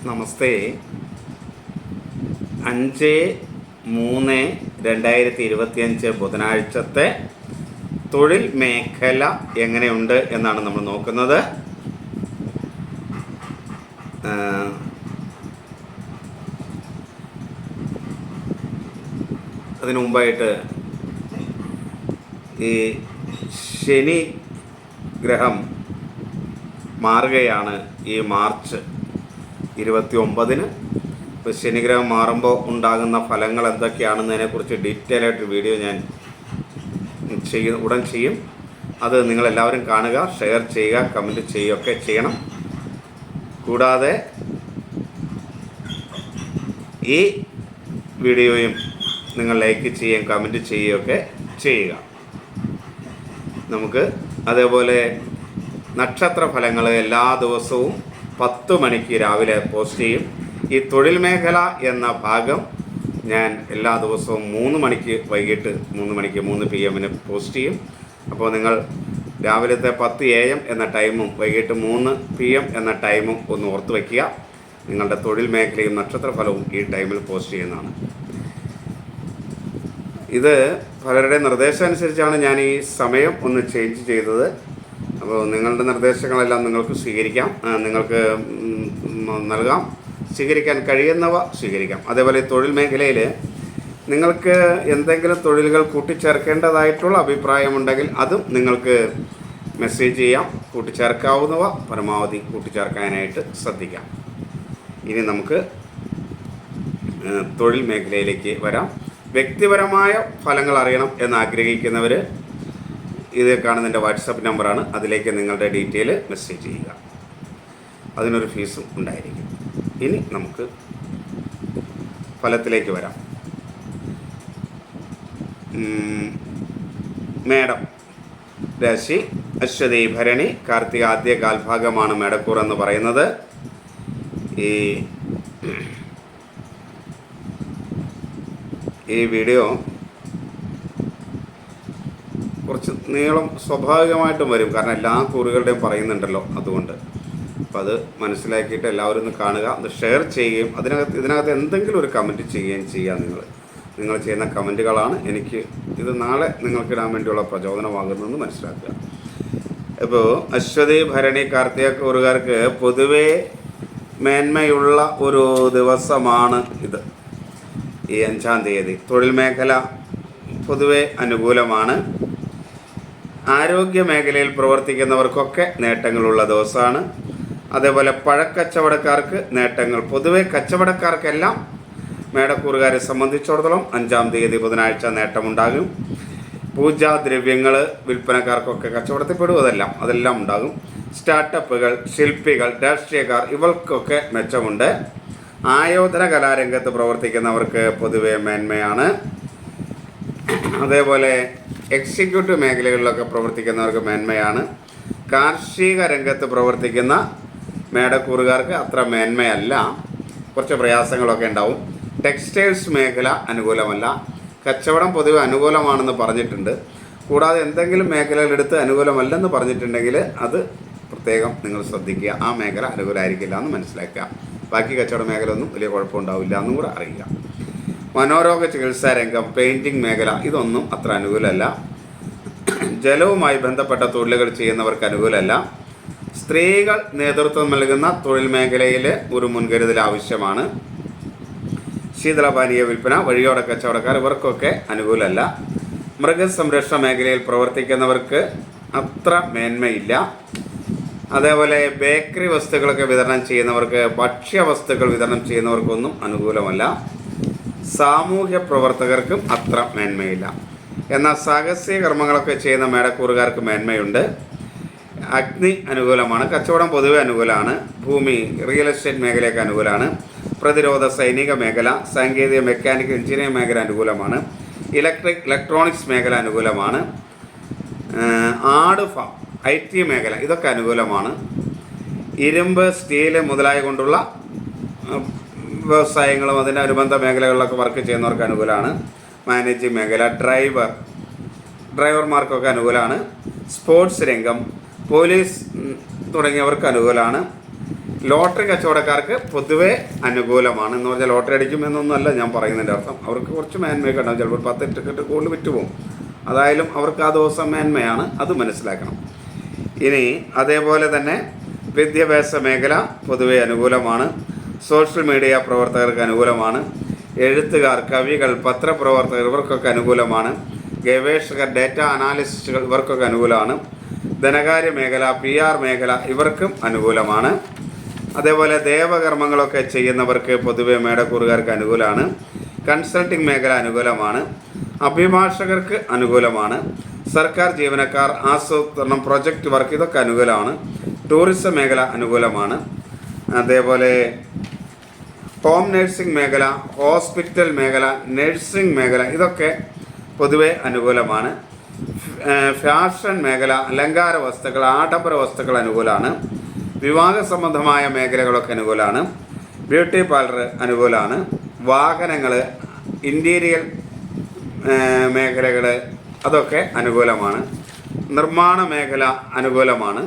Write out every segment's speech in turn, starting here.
നമസ്തേ. 5/3/2025 ബുധനാഴ്ചത്തെ തൊഴിൽ മേഖല എങ്ങനെയുണ്ട് എന്നാണ് നമ്മൾ നോക്കുന്നത്. അതിനു മുമ്പായിട്ട് ഈ ശനി ഗ്രഹം മാറുകയാണ് ഈ മാർച്ച് 29-ന്. ഇപ്പോൾ ശനിഗ്രഹം മാറുമ്പോൾ ഉണ്ടാകുന്ന ഫലങ്ങൾ എന്തൊക്കെയാണെന്നതിനെക്കുറിച്ച് ഡീറ്റെയിൽ ആയിട്ട് വീഡിയോ ഞാൻ ഉടൻ ചെയ്യും. അത് നിങ്ങളെല്ലാവരും കാണുക, ഷെയർ ചെയ്യുക, കമൻറ്റ് ചെയ്യുകയൊക്കെ ചെയ്യണം. കൂടാതെ ഈ വീഡിയോയും നിങ്ങൾ ലൈക്ക് ചെയ്യുകയും കമൻറ്റ് ചെയ്യുകയൊക്കെ ചെയ്യുക. നമുക്ക് അതേപോലെ നക്ഷത്ര ഫലങ്ങൾ എല്ലാ ദിവസവും 10 മണിക്ക് രാവിലെ പോസ്റ്റ് ചെയ്യും. ഈ തൊഴിൽ മേഖല എന്ന ഭാഗം ഞാൻ എല്ലാ ദിവസവും 3 മണിക്ക് വൈകിട്ട് 3 PM പോസ്റ്റ് ചെയ്യും. അപ്പോൾ നിങ്ങൾ രാവിലത്തെ 10 AM എന്ന ടൈമും വൈകിട്ട് 3 PM എന്ന ടൈമും ഒന്ന് ഓർത്ത് വയ്ക്കുക. നിങ്ങളുടെ തൊഴിൽ മേഖലയും നക്ഷത്രഫലവും ഈ ടൈമിൽ പോസ്റ്റ് ചെയ്യുന്നതാണ്. ഇത് പലരുടെ നിർദ്ദേശം അനുസരിച്ചാണ് ഞാൻ ഈ സമയം ഒന്ന് ചേഞ്ച് ചെയ്തത്. അപ്പോൾ നിങ്ങളുടെ നിർദ്ദേശങ്ങളെല്ലാം നിങ്ങൾക്ക് സ്വീകരിക്കാം, നിങ്ങൾക്ക് നൽകാം, സ്വീകരിക്കാൻ കഴിയുന്നവ സ്വീകരിക്കാം. അതേപോലെ തൊഴിൽ മേഖലയിൽ നിങ്ങൾക്ക് എന്തെങ്കിലും തൊഴിലുകൾ കൂട്ടിച്ചേർക്കേണ്ടതായിട്ടുള്ള അഭിപ്രായമുണ്ടെങ്കിൽ അതും നിങ്ങൾക്ക് മെസ്സേജ് ചെയ്യാം. കൂട്ടിച്ചേർക്കാവുന്നവ പരമാവധി കൂട്ടിച്ചേർക്കാനായിട്ട് ശ്രദ്ധിക്കാം. ഇനി നമുക്ക് തൊഴിൽ മേഖലയിലേക്ക് വരാം. വ്യക്തിപരമായ ഫലങ്ങൾ അറിയണം എന്ന് ആഗ്രഹിക്കുന്നവർ ഇത് കാണുന്ന എൻ്റെ വാട്സപ്പ് നമ്പറാണ്. അതിലേക്ക് നിങ്ങളുടെ ഡീറ്റെയിൽ മെസ്സേജ് ചെയ്യുക. അതിനൊരു ഫീസും ഉണ്ടായിരിക്കും. ഇനി നമുക്ക് ഫലത്തിലേക്ക് വരാം. മേടം രാശി അശ്വതി ഭരണി കാർത്തിക ആദ്യ കാൽഭാഗമാണ് മേടക്കൂർ എന്ന് പറയുന്നത്. ഈ വീഡിയോ കുറച്ച് നീളം സ്വാഭാവികമായിട്ടും വരും, കാരണം എല്ലാ കൂറുകളുടെയും പറയുന്നുണ്ടല്ലോ. അതുകൊണ്ട് അപ്പോൾ അത് മനസ്സിലാക്കിയിട്ട് എല്ലാവരും ഒന്ന് കാണുക, അത് ഷെയർ ചെയ്യുകയും ഇതിനകത്ത് എന്തെങ്കിലും ഒരു കമൻറ്റ് ചെയ്യുകയും ചെയ്യുക. നിങ്ങൾ ചെയ്യുന്ന കമൻറ്റുകളാണ് എനിക്ക് ഇത് നാളെ നിങ്ങൾക്കിടാൻ വേണ്ടിയുള്ള പ്രചോദനമാകുന്നതെന്ന് മനസ്സിലാക്കുക. ഇപ്പോൾ അശ്വതി ഭരണി കാർത്തിക കൂറുകാർക്ക് പൊതുവേ മേന്മയുള്ള ഒരു ദിവസമാണ് ഇത്. ഈ 5-ാം തീയതി തൊഴിൽ മേഖല പൊതുവെ അനുകൂലമാണ്. ആരോഗ്യ മേഖലയിൽ പ്രവർത്തിക്കുന്നവർക്കൊക്കെ നേട്ടങ്ങളുള്ള ദിവസമാണ്. അതേപോലെ പഴക്കച്ചവടക്കാർക്ക് നേട്ടങ്ങൾ, പൊതുവെ കച്ചവടക്കാർക്കെല്ലാം മേടക്കൂറുകാരെ സംബന്ധിച്ചിടത്തോളം 5-ാം തീയതി ബുധനാഴ്ച നേട്ടമുണ്ടാകും. പൂജാദ്രവ്യങ്ങൾ വിൽപ്പനക്കാർക്കൊക്കെ കച്ചവടത്തിൽ പെടും, അതെല്ലാം ഉണ്ടാകും. സ്റ്റാർട്ടപ്പുകൾ, ശില്പികൾ, രാഷ്ട്രീയക്കാർ ഇവർക്കൊക്കെ മെച്ചമുണ്ട്. ആയോധന കലാരംഗത്ത് പ്രവർത്തിക്കുന്നവർക്ക് പൊതുവെ മേന്മയാണ്. അതേപോലെ എക്സിക്യൂട്ടീവ് മേഖലകളിലൊക്കെ പ്രവർത്തിക്കുന്നവർക്ക് മേന്മയാണ്. കാർഷിക രംഗത്ത് പ്രവർത്തിക്കുന്ന മേടക്കൂറുകാർക്ക് അത്ര മേന്മയല്ല, കുറച്ച് പ്രയാസങ്ങളൊക്കെ ഉണ്ടാവും. ടെക്സ്റ്റൈൽസ് മേഖല അനുകൂലമല്ല. കച്ചവടം പൊതുവെ അനുകൂലമാണെന്ന് പറഞ്ഞിട്ടുണ്ട്. കൂടാതെ എന്തെങ്കിലും മേഖലകളെടുത്ത് അനുകൂലമല്ലെന്ന് പറഞ്ഞിട്ടുണ്ടെങ്കിൽ അത് പ്രത്യേകം നിങ്ങൾ ശ്രദ്ധിക്കുക. ആ മേഖല അനുകൂലമായിരിക്കില്ല എന്ന് മനസ്സിലാക്കുക. ബാക്കി കച്ചവട മേഖല ഒന്നും വലിയ കുഴപ്പമുണ്ടാവില്ല എന്നും കൂടെ അറിയുക. മനോരോഗ ചികിത്സാ രംഗം, പെയിൻറ്റിംഗ് മേഖല ഇതൊന്നും അത്ര അനുകൂലമല്ല. ജലവുമായി ബന്ധപ്പെട്ട തൊഴിലുകൾ ചെയ്യുന്നവർക്ക് അനുകൂലമല്ല. സ്ത്രീകൾ നേതൃത്വം നൽകുന്ന തൊഴിൽ മേഖലയിൽ ഒരു മുൻകരുതൽ ആവശ്യമാണ്. ശീതളപാനീയ വിൽപ്പന, വഴിയോര കച്ചവടക്കാർ ഇവർക്കൊക്കെ അനുകൂലമല്ല. മൃഗസംരക്ഷണ മേഖലയിൽ പ്രവർത്തിക്കുന്നവർക്ക് അത്ര മേന്മയില്ല. അതേപോലെ ബേക്കറി വസ്തുക്കളൊക്കെ വിതരണം ചെയ്യുന്നവർക്ക്, ഭക്ഷ്യവസ്തുക്കൾ വിതരണം ചെയ്യുന്നവർക്കൊന്നും അനുകൂലമല്ല. സാമൂഹ്യ പ്രവർത്തകർക്കും അത്ര മേന്മയില്ല. എന്നാൽ സാഹസിക കർമ്മങ്ങളൊക്കെ ചെയ്യുന്ന മേടക്കൂറുകാർക്ക് മേന്മയുണ്ട്. അഗ്നി അനുകൂലമാണ്. കച്ചവടം പൊതുവെ അനുകൂലമാണ്. ഭൂമി, റിയൽ എസ്റ്റേറ്റ് മേഖലയൊക്കെ അനുകൂലമാണ്. പ്രതിരോധ, സൈനിക മേഖല, സാങ്കേതിക, മെക്കാനിക്കൽ, എഞ്ചിനീയറിംഗ് മേഖല അനുകൂലമാണ്. ഇലക്ട്രോണിക്സ് മേഖല അനുകൂലമാണ്. ആട് ഫാം, IT മേഖല ഇതൊക്കെ അനുകൂലമാണ്. ഇരുമ്പ്, സ്റ്റീല് മുതലായ കൊണ്ടുള്ള വ്യവസായങ്ങളും അതിൻ്റെ അനുബന്ധ മേഖലകളിലൊക്കെ വർക്ക് ചെയ്യുന്നവർക്ക് അനുകൂലമാണ്. മാനേജിംഗ് മേഖല, ഡ്രൈവർമാർക്കൊക്കെ അനുകൂലമാണ്. സ്പോർട്സ് രംഗം, പോലീസ് തുടങ്ങിയവർക്ക് അനുകൂലമാണ്. ലോട്ടറി കച്ചവടക്കാർക്ക് പൊതുവെ അനുകൂലമാണ്. എന്ന് പറഞ്ഞാൽ ലോട്ടറി അടിക്കുമെന്നൊന്നുമല്ല ഞാൻ പറയുന്നതിൻ്റെ അർത്ഥം. അവർക്ക് കുറച്ച് മേന്മയൊക്കെ ഉണ്ടാവും. ചിലപ്പോൾ 10 ടിക്കറ്റ് കൂടുതൽ വിറ്റുപോകും. അതായാലും അവർക്ക് ആ ദിവസം മേന്മയാണ്, അത് മനസ്സിലാക്കണം. ഇനി അതേപോലെ തന്നെ വിദ്യാഭ്യാസ മേഖല പൊതുവെ അനുകൂലമാണ്. സോഷ്യൽ മീഡിയ പ്രവർത്തകർക്ക് അനുകൂലമാണ്. എഴുത്തുകാർ, കവികൾ, പത്രപ്രവർത്തകർ ഇവർക്കൊക്കെ അനുകൂലമാണ്. ഗവേഷകർ, ഡേറ്റ അനാലിസ്റ്റുകൾ ഇവർക്കൊക്കെ അനുകൂലമാണ്. ധനകാര്യ മേഖല, PR മേഖല ഇവർക്കും അനുകൂലമാണ്. അതേപോലെ ദേവകർമ്മങ്ങളൊക്കെ ചെയ്യുന്നവർക്ക് പൊതുവെ മേടക്കൂറുകാർക്ക് അനുകൂലമാണ്. കൺസൾട്ടിംഗ് മേഖല അനുകൂലമാണ്. അഭിഭാഷകർക്ക് അനുകൂലമാണ്. സർക്കാർ ജീവനക്കാർ, ആസൂത്രണം, പ്രൊജക്റ്റ് വർക്ക് ഇതൊക്കെ അനുകൂലമാണ്. ടൂറിസം മേഖല അനുകൂലമാണ്. അതേപോലെ ഹോം നഴ്സിംഗ് മേഖല, ഹോസ്പിറ്റൽ മേഖല, നഴ്സിംഗ് മേഖല ഇതൊക്കെ പൊതുവെ അനുകൂലമാണ്. ഫാഷൻ മേഖല, അലങ്കാര വസ്തുക്കൾ, ആഡംബര വസ്തുക്കൾ അനുകൂലമാണ്. വിവാഹ സംബന്ധമായ മേഖലകളൊക്കെ അനുകൂലമാണ്. ബ്യൂട്ടി പാർലർ അനുകൂലമാണ്. വാഹനങ്ങൾ, ഇൻറ്റീരിയർ മേഖലകൾ അതൊക്കെ അനുകൂലമാണ്. നിർമ്മാണ മേഖല അനുകൂലമാണ്.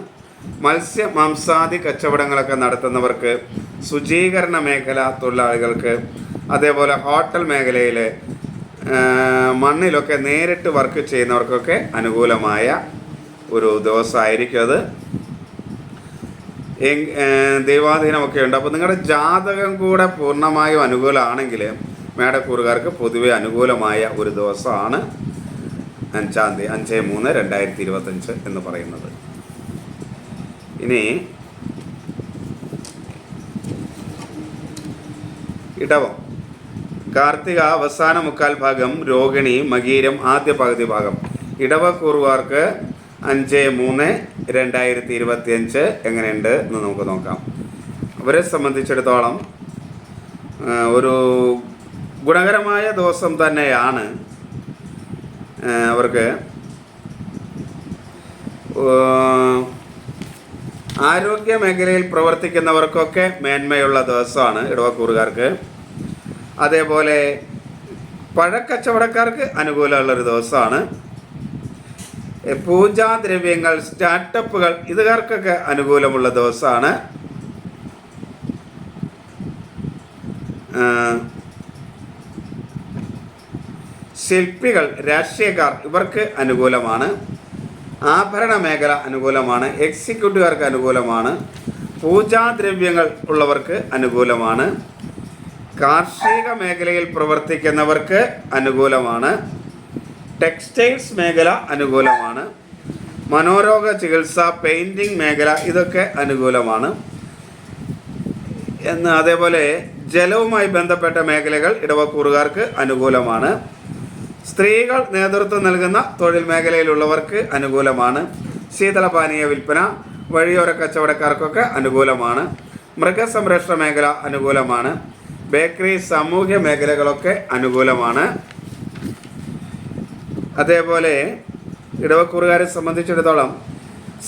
മത്സ്യ മാംസാദി കച്ചവടങ്ങളൊക്കെ നടത്തുന്നവർക്ക്, ശുചീകരണ മേഖല തൊഴിലാളികൾക്ക്, അതേപോലെ ഹോട്ടൽ മേഖലയിൽ മണ്ണിലൊക്കെ നേരിട്ട് വർക്ക് ചെയ്യുന്നവർക്കൊക്കെ അനുകൂലമായ ഒരു ദിവസമായിരിക്കും അത്. ദൈവാധീനമൊക്കെ ഉണ്ട്. അപ്പോൾ നിങ്ങളുടെ ജാതകം കൂടെ പൂർണ്ണമായും അനുകൂലമാണെങ്കിൽ മേടക്കൂറുകാർക്ക് പൊതുവെ അനുകൂലമായ ഒരു ദിവസമാണ് 5-ാം തീയതി 5/3/2025 എന്ന് പറയുന്നത്. ഇനി ഇടവം, കാർത്തിക അവസാന 1/4 ഭാഗം, രോഹിണി, മകീരം ആദ്യ പകുതി ഭാഗം. ഇടവക്കൂറുകാർക്ക് 5/3/2025 എങ്ങനെയുണ്ട് എന്ന് നമുക്ക് നോക്കാം. അവരെ സംബന്ധിച്ചിടത്തോളം ഒരു ഗുണകരമായ ദിവസം തന്നെയാണ്. അവർക്ക് ആരോഗ്യ മേഖലയിൽ പ്രവർത്തിക്കുന്നവർക്കൊക്കെ മേന്മയുള്ള ദിവസമാണ് ഇടവക്കൂറുകാർക്ക്. അതേപോലെ പഴക്കച്ചവടക്കാർക്ക് അനുകൂലമുള്ളൊരു ദിവസമാണ്. പൂജാദ്രവ്യങ്ങൾ, സ്റ്റാർട്ടപ്പുകൾ ഇതുകാർക്കൊക്കെ അനുകൂലമുള്ള ദിവസമാണ്. ശില്പികൾ, രാഷ്ട്രീയക്കാർ ഇവർക്ക് അനുകൂലമാണ്. ആഭരണ മേഖല അനുകൂലമാണ്. എക്സിക്യൂട്ടീവുകാർക്ക് അനുകൂലമാണ്. പൂജാദ്രവ്യങ്ങൾ ഉള്ളവർക്ക് അനുകൂലമാണ്. കാർഷിക മേഖലയിൽ പ്രവർത്തിക്കുന്നവർക്ക് അനുകൂലമാണ്. ടെക്സ്റ്റൈൽസ് മേഖല അനുകൂലമാണ്. മനോരോഗ ചികിത്സ, പെയിൻറ്റിംഗ് മേഖല ഇതൊക്കെ അനുകൂലമാണ്. അതേപോലെ ജലവുമായി ബന്ധപ്പെട്ട മേഖലകൾ ഇടവക്കൂറുകാർക്ക് അനുകൂലമാണ്. സ്ത്രീകൾ നേതൃത്വം നൽകുന്ന തൊഴിൽ മേഖലയിലുള്ളവർക്ക് അനുകൂലമാണ്. ശീതളപാനീയ വിൽപ്പന, വഴിയോര കച്ചവടക്കാർക്കൊക്കെ അനുകൂലമാണ്. മൃഗസംരക്ഷണ മേഖല അനുകൂലമാണ്. ബേക്കറി, സാമൂഹ്യ മേഖലകളൊക്കെ അനുകൂലമാണ്. അതേപോലെ ഇടവക്കൂറുകാരെ സംബന്ധിച്ചിടത്തോളം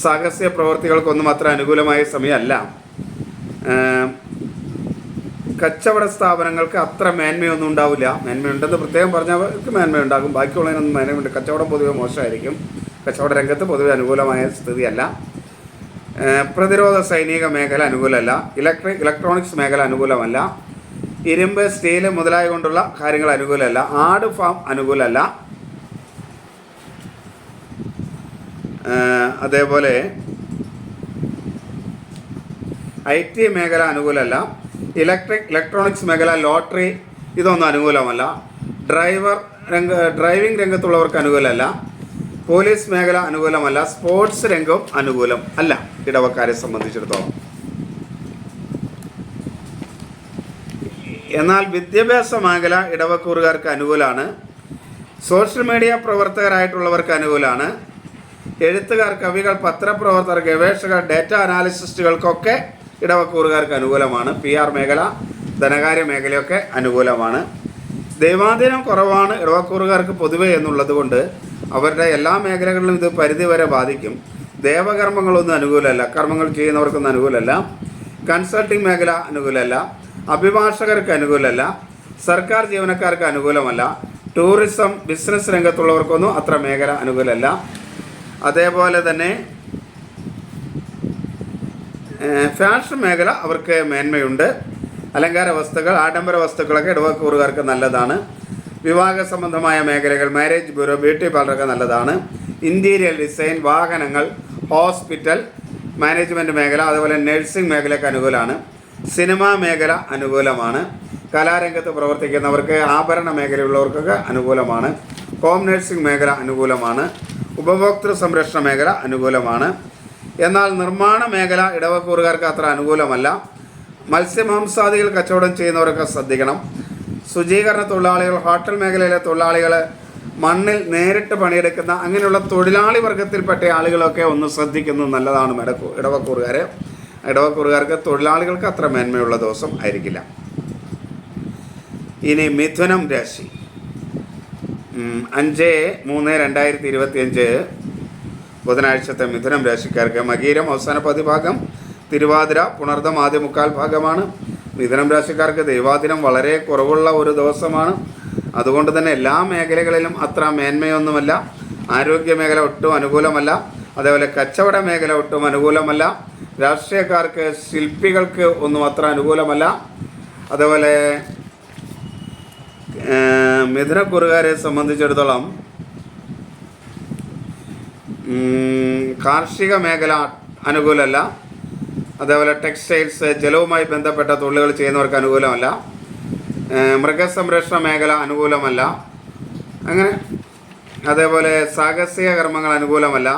സാഹസ്യ പ്രവൃത്തികൾക്കൊന്നും അത്ര അനുകൂലമായ സമയമല്ല. കച്ചവട സ്ഥാപനങ്ങൾക്ക് അത്ര മേന്മയൊന്നും ഉണ്ടാവില്ല. മേന്മയുണ്ടെന്ന് പ്രത്യേകം പറഞ്ഞവർക്ക് മേന്മയുണ്ടാകും, ബാക്കിയുള്ളതിനൊന്നും മേന്മയുണ്ട്. കച്ചവടം പൊതുവെ മോശമായിരിക്കും. കച്ചവട രംഗത്ത് പൊതുവെ അനുകൂലമായ സ്ഥിതിയല്ല. പ്രതിരോധ സൈനിക മേഖല അനുകൂലമല്ല. ഇലക്ട്രോണിക്സ് മേഖല അനുകൂലമല്ല. ഇരുമ്പ്, സ്റ്റീല് മുതലായ കൊണ്ടുള്ള കാര്യങ്ങൾ അനുകൂലമല്ല. ആട് ഫാം അനുകൂലമല്ല. അതേപോലെ IT മേഖല അനുകൂലമല്ല. ഇലക്ട്രോണിക്സ് മേഖല, ലോട്ടറി ഇതൊന്നും അനുകൂലമല്ല. ഡ്രൈവിംഗ് രംഗത്തുള്ളവർക്ക് അനുകൂലമല്ല. പോലീസ് മേഖല അനുകൂലമല്ല. സ്പോർട്സ് രംഗം അനുകൂലം അല്ല ഇടവക്കാരെ സംബന്ധിച്ചിടത്തോളം. എന്നാൽ വിദ്യാഭ്യാസ മേഖല ഇടവക്കൂറുകാർക്ക് അനുകൂലമാണ്. സോഷ്യൽ മീഡിയ പ്രവർത്തകരായിട്ടുള്ളവർക്ക് അനുകൂലമാണ്. എഴുത്തുകാർ, കവികൾ, പത്രപ്രവർത്തകർ, ഗവേഷകർ, ഡേറ്റ അനാലിസ്റ്റുകൾക്കൊക്കെ ഇടവക്കൂറുകാർക്ക് അനുകൂലമാണ്. PR മേഖല, ധനകാര്യ മേഖലയൊക്കെ അനുകൂലമാണ്. ദൈവാധീനം കുറവാണ് ഇടവക്കൂറുകാർക്ക് പൊതുവെ എന്നുള്ളത് കൊണ്ട് അവരുടെ എല്ലാ മേഖലകളിലും ഇത് പരിധിവരെ ബാധിക്കും. ദേവകർമ്മങ്ങളൊന്നും അനുകൂലമല്ല. കർമ്മങ്ങൾ ചെയ്യുന്നവർക്കൊന്നും അനുകൂലമല്ല. കൺസൾട്ടിംഗ് മേഖല അനുകൂലമല്ല. അഭിഭാഷകർക്ക് അനുകൂലമല്ല. സർക്കാർ ജീവനക്കാർക്ക് അനുകൂലമല്ല. ടൂറിസം, ബിസിനസ് രംഗത്തുള്ളവർക്കൊന്നും അത്ര മേഖല അനുകൂലമല്ല. അതേപോലെ തന്നെ ഫാഷൻ മേഖല അവർക്ക് മേന്മയുണ്ട്. അലങ്കാര വസ്തുക്കൾ, ആഡംബര വസ്തുക്കളൊക്കെ ഇടവക്കൂറുകാർക്ക് നല്ലതാണ്. വിവാഹ സംബന്ധമായ മേഖലകൾ, മാരേജ് ബ്യൂറോ, ബ്യൂട്ടി പാർലറൊക്കെ നല്ലതാണ്. ഇൻറ്റീരിയർ ഡിസൈൻ, വാഹനങ്ങൾ, ഹോസ്പിറ്റൽ മാനേജ്മെൻറ്റ് മേഖല, അതുപോലെ നഴ്സിംഗ് മേഖലയ്ക്ക് അനുകൂലമാണ്. സിനിമാ മേഖല അനുകൂലമാണ്. കലാരംഗത്ത് പ്രവർത്തിക്കുന്നവർക്ക്, ആഭരണ മേഖലയുള്ളവർക്കൊക്കെ അനുകൂലമാണ്. ഹോം നഴ്സിംഗ് മേഖല അനുകൂലമാണ്. ഉപഭോക്തൃ സംരക്ഷണ മേഖല അനുകൂലമാണ്. എന്നാൽ നിർമ്മാണ മേഖല ഇടവക്കൂറുകാർക്ക് അത്ര അനുകൂലമല്ല. മത്സ്യമാംസാദികൾ കച്ചവടം ചെയ്യുന്നവരൊക്കെ ശ്രദ്ധിക്കണം. ശുചീകരണ തൊഴിലാളികൾ, ഹോട്ടൽ മേഖലയിലെ തൊഴിലാളികൾ, മണ്ണിൽ നേരിട്ട് പണിയെടുക്കുന്ന അങ്ങനെയുള്ള തൊഴിലാളി വർഗത്തിൽപ്പെട്ട ആളുകളൊക്കെ ഒന്ന് ശ്രദ്ധിക്കുന്നത് നല്ലതാണ്. ഇടവക്കൂറുകാർക്ക് തൊഴിലാളികൾക്ക് അത്ര മേന്മയുള്ള ദിവസം ആയിരിക്കില്ല. ഇനി മിഥുനം രാശി 5/3/2025 ബുധനാഴ്ചത്തെ മിഥുനം രാശിക്കാർക്ക് മകീരം അവസാന പതിഭാഗം, തിരുവാതിര പുണർദം ആദ്യ മുക്കാൽ ഭാഗമാണ്. മിഥുനം രാശിക്കാർക്ക് ദൈവാദിനം വളരെ കുറവുള്ള ഒരു ദിവസമാണ്. അതുകൊണ്ട് തന്നെ എല്ലാ മേഖലകളിലും അത്ര മേന്മയൊന്നുമല്ല. ആരോഗ്യ മേഖല ഒട്ടും അനുകൂലമല്ല. അതേപോലെ കച്ചവട മേഖല ഒട്ടും അനുകൂലമല്ല. രാഷ്ട്രീയക്കാർക്ക്, ശില്പികൾക്ക് ഒന്നും അത്ര അനുകൂലമല്ല. അതേപോലെ മിഥുനക്കുറുകാരെ സംബന്ധിച്ചിടത്തോളം കാർഷിക മേഖല അനുകൂലമല്ല. അതേപോലെ ടെക്സ്റ്റൈൽസ്, ജലവുമായി ബന്ധപ്പെട്ട തൊഴിലുകൾ ചെയ്യുന്നവർക്ക് അനുകൂലമല്ല. മൃഗസംരക്ഷണ മേഖല അനുകൂലമല്ല. അങ്ങനെ അതേപോലെ സാഹസിക കർമ്മങ്ങൾ അനുകൂലമല്ല.